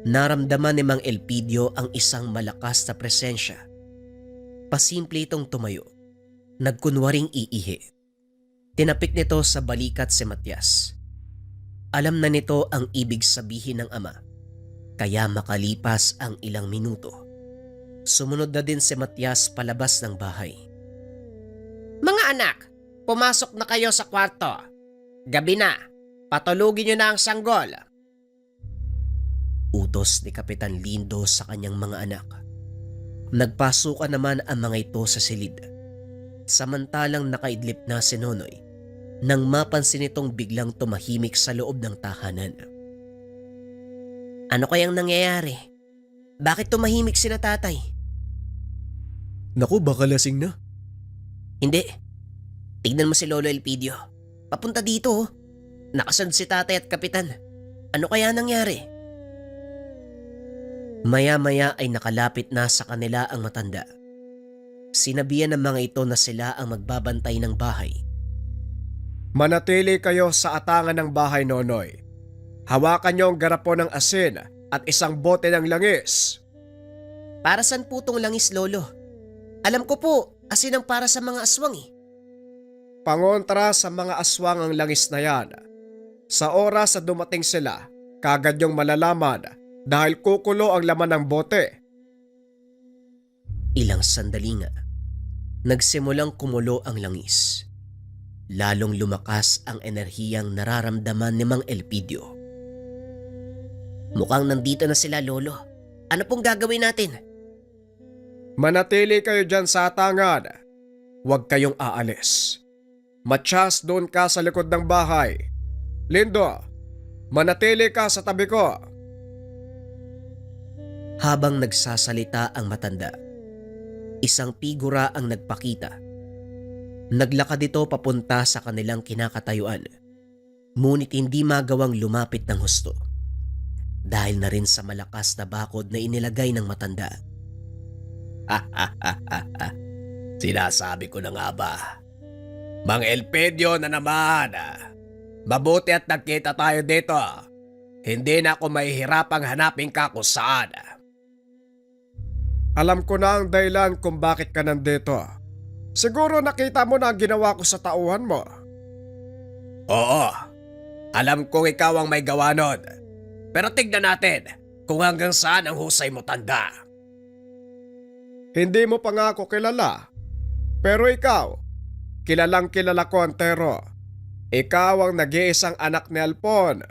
naramdaman ni Mang Elpidio ang isang malakas na presensya. Pasimple itong tumayo, nagkunwaring iihi. Tinapik nito sa balikat si Matias. Alam na nito ang ibig sabihin ng ama, kaya makalipas ang ilang minuto, sumunod na din si Matias palabas ng bahay. Mga anak, pumasok na kayo sa kwarto. Gabi na, patulugin niyo na ang sanggol. Utos ni Kapitan Lindo sa kanyang mga anak. Nagpasukan naman ang mga ito sa silid. Samantalang nakaidlip na si Nonoy nang mapansin itong biglang tumahimik sa loob ng tahanan. Ano kayang nangyayari? Bakit tumahimik si na tatay? Naku, baka lasing na. Hindi. Tignan mo si Lolo Elpidio. Papunta dito oh. Nakasunod si tatay at kapitan. Ano kaya nangyari? Maya-maya ay nakalapit na sa kanila ang matanda. Sinabihan ng mga ito na sila ang magbabantay ng bahay. Manatili kayo sa atangan ng bahay, Nonoy. Hawakan niyo ang garapon ng asin at isang bote ng langis. Para saan po tong langis, Lolo? Alam ko po, asin ang para sa mga aswang eh. Pangontra sa mga aswang ang langis na yan. Sa oras na dumating sila, kagad yung malalaman dahil kukulo ang laman ng bote. Ilang sandali nga, nagsimulang kumulo ang langis. Lalong lumakas ang enerhiyang nararamdaman ni Mang Elpidio. Mukhang nandito na sila, Lolo. Ano pong gagawin natin? Manatili kayo dyan sa atangan. Huwag kayong aalis. Matias, doon ka sa likod ng bahay. Lindo, manatili ka sa tabi ko. Habang nagsasalita ang matanda, isang figura ang nagpakita. Naglakad ito papunta sa kanilang kinakatayuan, ngunit hindi magawang lumapit ng husto dahil na rin sa malakas na bakod na inilagay ng matanda. Sinasabi ko na nga ba? Mang Elpidio na naman. Mabuti at nagkita tayo dito. Hindi na ako mahihirapang hanapin ka kung saan. Alam ko na ang dahilan kung bakit ka nandito. Siguro nakita mo na ang ginawa ko sa tauhan mo. Oo, alam kong ikaw ang may gawa nun. Pero tignan natin kung hanggang saan ang husay mo, tanda. Hindi mo pa nga ako kilala. Pero ikaw, kilalang kilala ko, Antero. Ikaw ang nag-iisang anak ni Alpon,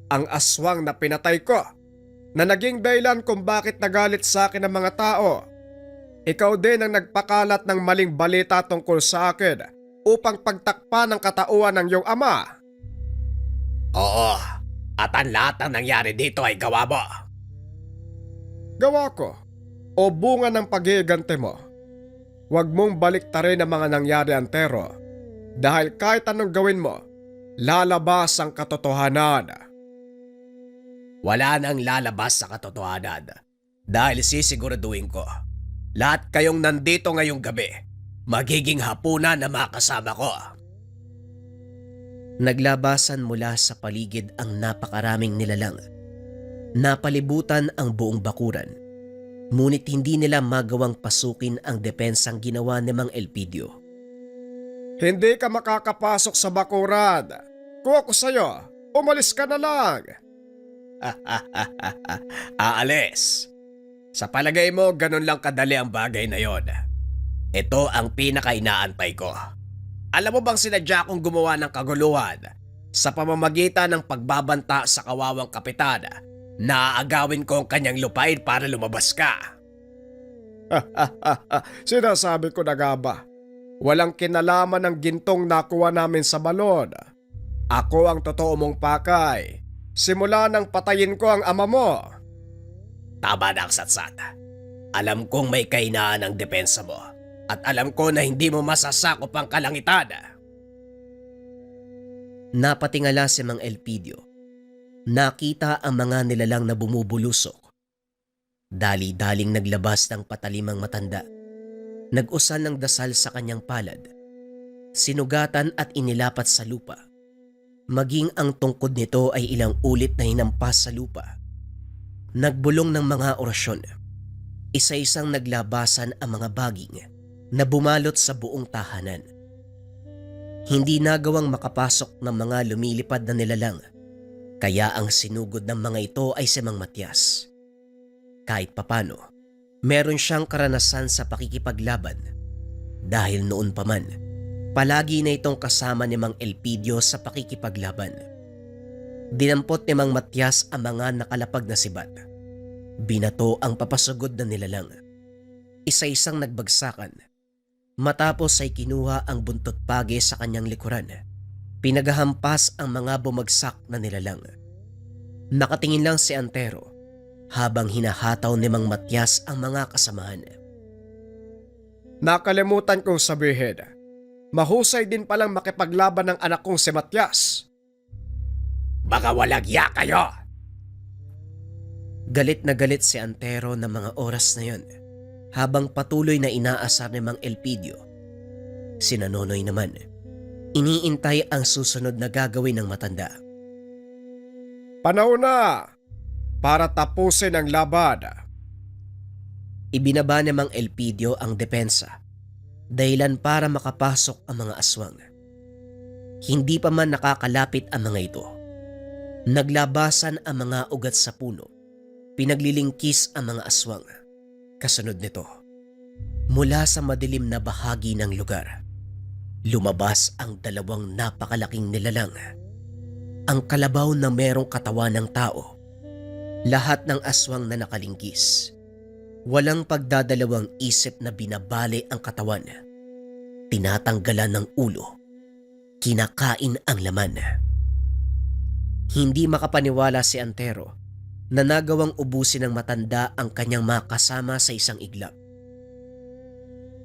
ang aswang na pinatay ko, na naging dahilan kung bakit nagalit sa akin ang mga tao. Ikaw din ang nagpakalat ng maling balita tungkol sa akin upang pagtakpan ang katauhan ng iyong ama. Oo, at ang lahat ng nangyari dito ay gawa mo. Gawa ko o bunga ng pag-iigante mo. Huwag mong baliktarin ang mga nangyari, Antero, dahil kahit anong gawin mo, lalabas ang katotohanan. Wala nang lalabas sa katotohanan dahil sisiguraduhin ko lahat kayong nandito ngayong gabi magiging hapunan na makasama ko. Naglabasan mula sa paligid ang napakaraming nilalang. Napalibutan ang buong bakuran. Ngunit hindi nila magawang pasukin ang depensang ginawa ni Mang Elpidio. Hindi ka makakapasok sa bakuran. Kung ako sa'yo, umalis ka na lang. Aalis. Sa palagay mo, ganun lang kadali ang bagay na yon. Ito ang pinaka-inaantay ko. Alam mo bang sinadya kong gumawa ng kaguluhan sa pamamagitan ng pagbabanta sa kawawang kapitan na aagawin ko ang kanyang lupain para lumabas ka? Sinasabi ko na nga ba, walang kinalaman ng gintong nakuha namin sa balon. Ako ang totoo mong pakay. Simula nang patayin ko ang ama mo. Tama na ang satsat. Alam kong may kahinaan ang depensa mo at alam ko na hindi mo masasakop ang kalangitan. Napatingala si Mang Elpidio. Nakita ang mga nilalang na bumubulusok. Dali-daling naglabas ng patalimang matanda. Nag-usan ng dasal sa kanyang palad. Sinugatan at inilapat sa lupa. Maging ang tungkod nito ay ilang ulit na hinampas sa lupa. Nagbulong ng mga orasyon. Isa-isang naglabasan ang mga baging na bumalot sa buong tahanan. Hindi nagawang makapasok ng mga lumilipad na nilalang, kaya ang sinugod ng mga ito ay si Mang Matias. Kahit papano, meron siyang karanasan sa pakikipaglaban dahil noon pa man, palagi na itong kasama ni Mang Elpidio sa pakikipaglaban. Dinampot ni Mang Matias ang mga nakalapag na sibat. Binato ang papasugod na nilalang. Isa-isang nagbagsakan. Matapos ay kinuha ang buntot pagi sa kanyang likuran. Pinagahampas ang mga bumagsak na nilalang. Nakatingin lang si Antero habang hinahataw ni Mang Matias ang mga kasamahan. Nakalimutan kong sabihin, mahusay din palang makipaglaban ng anak kong si Matias. Baka walagya kayo! Galit na galit si Antero ng mga oras na yon habang patuloy na inaasar ni Mang Elpidio. Si Nanonoy naman, iniintay ang susunod na gagawin ng matanda. Panahon na para tapusin ang laban. Ibinaba ni Mang Elpidio ang depensa, dahilan para makapasok ang mga aswang. Hindi pa man nakakalapit ang mga ito. Naglabasan ang mga ugat sa puno. Pinaglilingkis ang mga aswang. Kasunod nito, mula sa madilim na bahagi ng lugar, lumabas ang dalawang napakalaking nilalang. Ang kalabaw na merong katawan ng tao. Lahat ng aswang na nakalingkis. Walang pagdadalawang isip na binabali ang katawan. Tinatanggalan ng ulo. Kinakain ang laman. Hindi makapaniwala si Antero na nagawang ubusin ng matanda ang kanyang mga kasama sa isang iglap.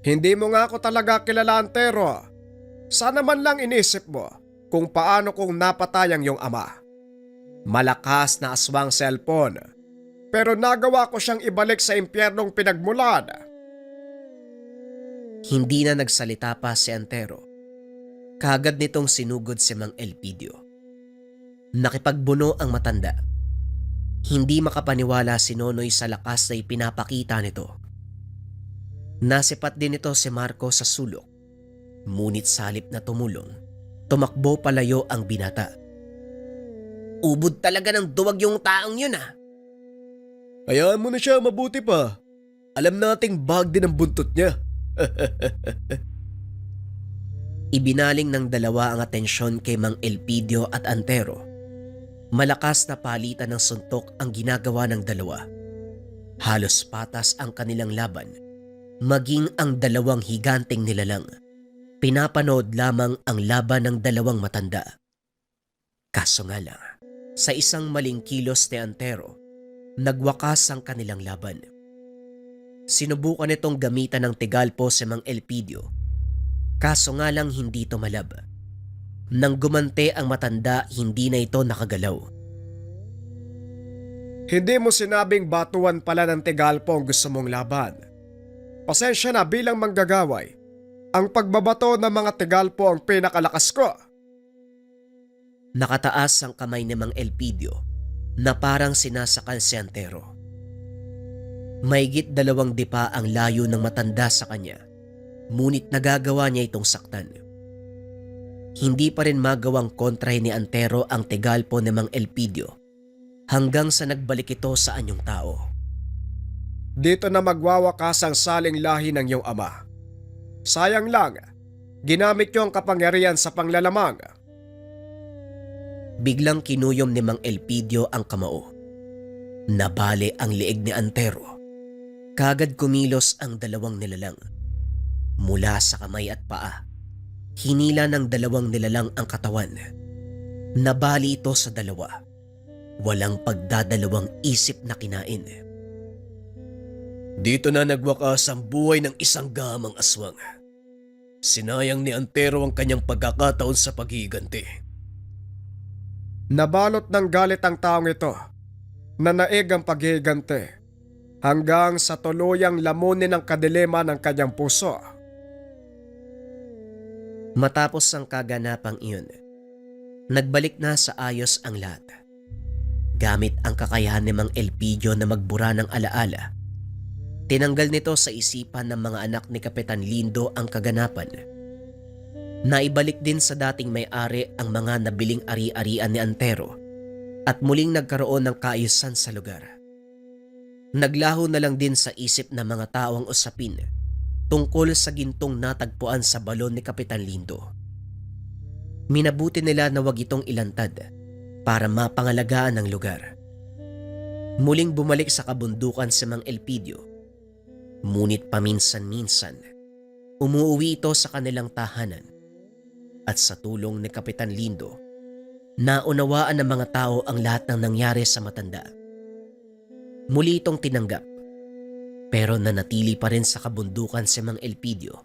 Hindi mo nga ako talaga kilala, Antero. Sana man lang inisip mo kung paano kong napatayang yung ama. Malakas na aswang cellphone, pero nagawa ko siyang ibalik sa impyernong pinagmulan. Hindi na nagsalita pa si Antero. Kagad nitong sinugod si Mang Elpidio. Nakipagbuno ang matanda. Hindi makapaniwala si Nonoy sa lakas na ipinapakita nito. Nasipat din ito si Marco sa sulok. Ngunit salip na tumulong, tumakbo palayo ang binata. Ubod talaga ng duwag yung taong yun ah. Hayaan mo na siya, mabuti pa. Alam nating bag din ang buntot niya. Ibinaling ng dalawa ang atensyon kay Mang Elpidio at Antero. Malakas na palitan ng suntok ang ginagawa ng dalawa. Halos patas ang kanilang laban, maging ang dalawang higanteng nilalang. Pinapanood lamang ang laban ng dalawang matanda. Kaso nga lang, sa isang maling kilos ni Antero, nagwakas ang kanilang laban. Sinubukan nitong gamitan ng tigalpo si Mang Elpidio. Kaso nga lang hindi tumalab. Nang gumante ang matanda, hindi na ito nakagalaw. Hindi mo sinabing batuan pala ng Tigalpo ang gusto mong laban. Pasensya na bilang manggagaway. Ang pagbabato ng mga Tigalpo ang pinakalakas ko. Nakataas ang kamay ni Mang Elpidio na parang sinasakal si Antero. Mahigit 2 dipa ang layo ng matanda sa kanya, ngunit nagagawa niya itong saktan. Hindi pa rin magawang kontrahin ni Antero ang Tigalpo ni Mang Elpidio hanggang sa nagbalik ito sa anyong tao. Dito na magwawakas ang saling lahi ng iyong ama. Sayang lang, ginamit niyo ang kapangyarihan sa panglalamang. Biglang kinuyom ni Mang Elpidio ang kamao. Nabali ang liig ni Antero. Kagad kumilos ang 2 nilalang. Mula sa kamay at paa, hinila ng 2 nilalang ang katawan. Nabali ito sa 2. Walang pagdadalawang isip na kinain. Dito na nagwakas ang buhay ng isang gamang aswang. Sinayang ni Antero ang kanyang pagkakataon sa paghiganti. Nabalot ng galit ang taong ito na naig ang paghiganti hanggang sa tuluyang lamunin ang kadilema ng kanyang puso. Matapos ang kaganapang iyon, nagbalik na sa ayos ang lahat. Gamit ang kakayahan ni Mang Elpidio na magbura ng alaala, tinanggal nito sa isipan ng mga anak ni Kapitan Lindo ang kaganapan. Naibalik din sa dating may-ari ang mga nabiling ari-arian ni Antero at muling nagkaroon ng kaayusan sa lugar. Naglaho na lang din sa isip ng mga tao ang usapin tungkol sa gintong natagpuan sa balon ni Kapitan Lindo. Minabuti nila na wag itong ilantad para mapangalagaan ang lugar. Muling bumalik sa kabundukan si Mang Elpidio. Ngunit paminsan-minsan, umuwi ito sa kanilang tahanan at sa tulong ni Kapitan Lindo, naunawaan ng mga tao ang lahat ng nangyari sa matanda. Muli itong tinanggap, pero nanatili pa rin sa kabundukan si Mang Elpidio.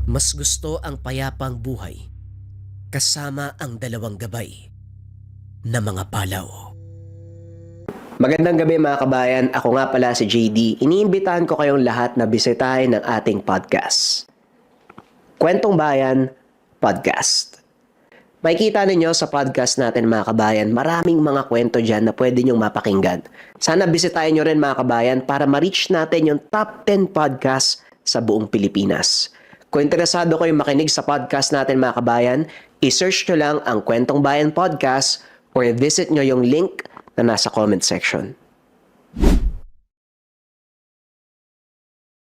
Mas gusto ang payapang buhay kasama ang 2 gabay na mga palaw. Magandang gabi mga kabayan, ako nga pala si JD. Iniimbitahan ko kayong lahat na bisitahin ng ating podcast. Kwentong Bayan Podcast. Makikita ninyo sa podcast natin mga kabayan, maraming mga kwento dyan na pwede nyong mapakinggan. Sana bisitahin nyo rin mga kabayan para ma-reach natin yung top 10 podcast sa buong Pilipinas. Kung interesado kayong makinig sa podcast natin mga kabayan, i-search nyo lang ang Kwentong Bayan Podcast or visit nyo yung link na nasa comment section.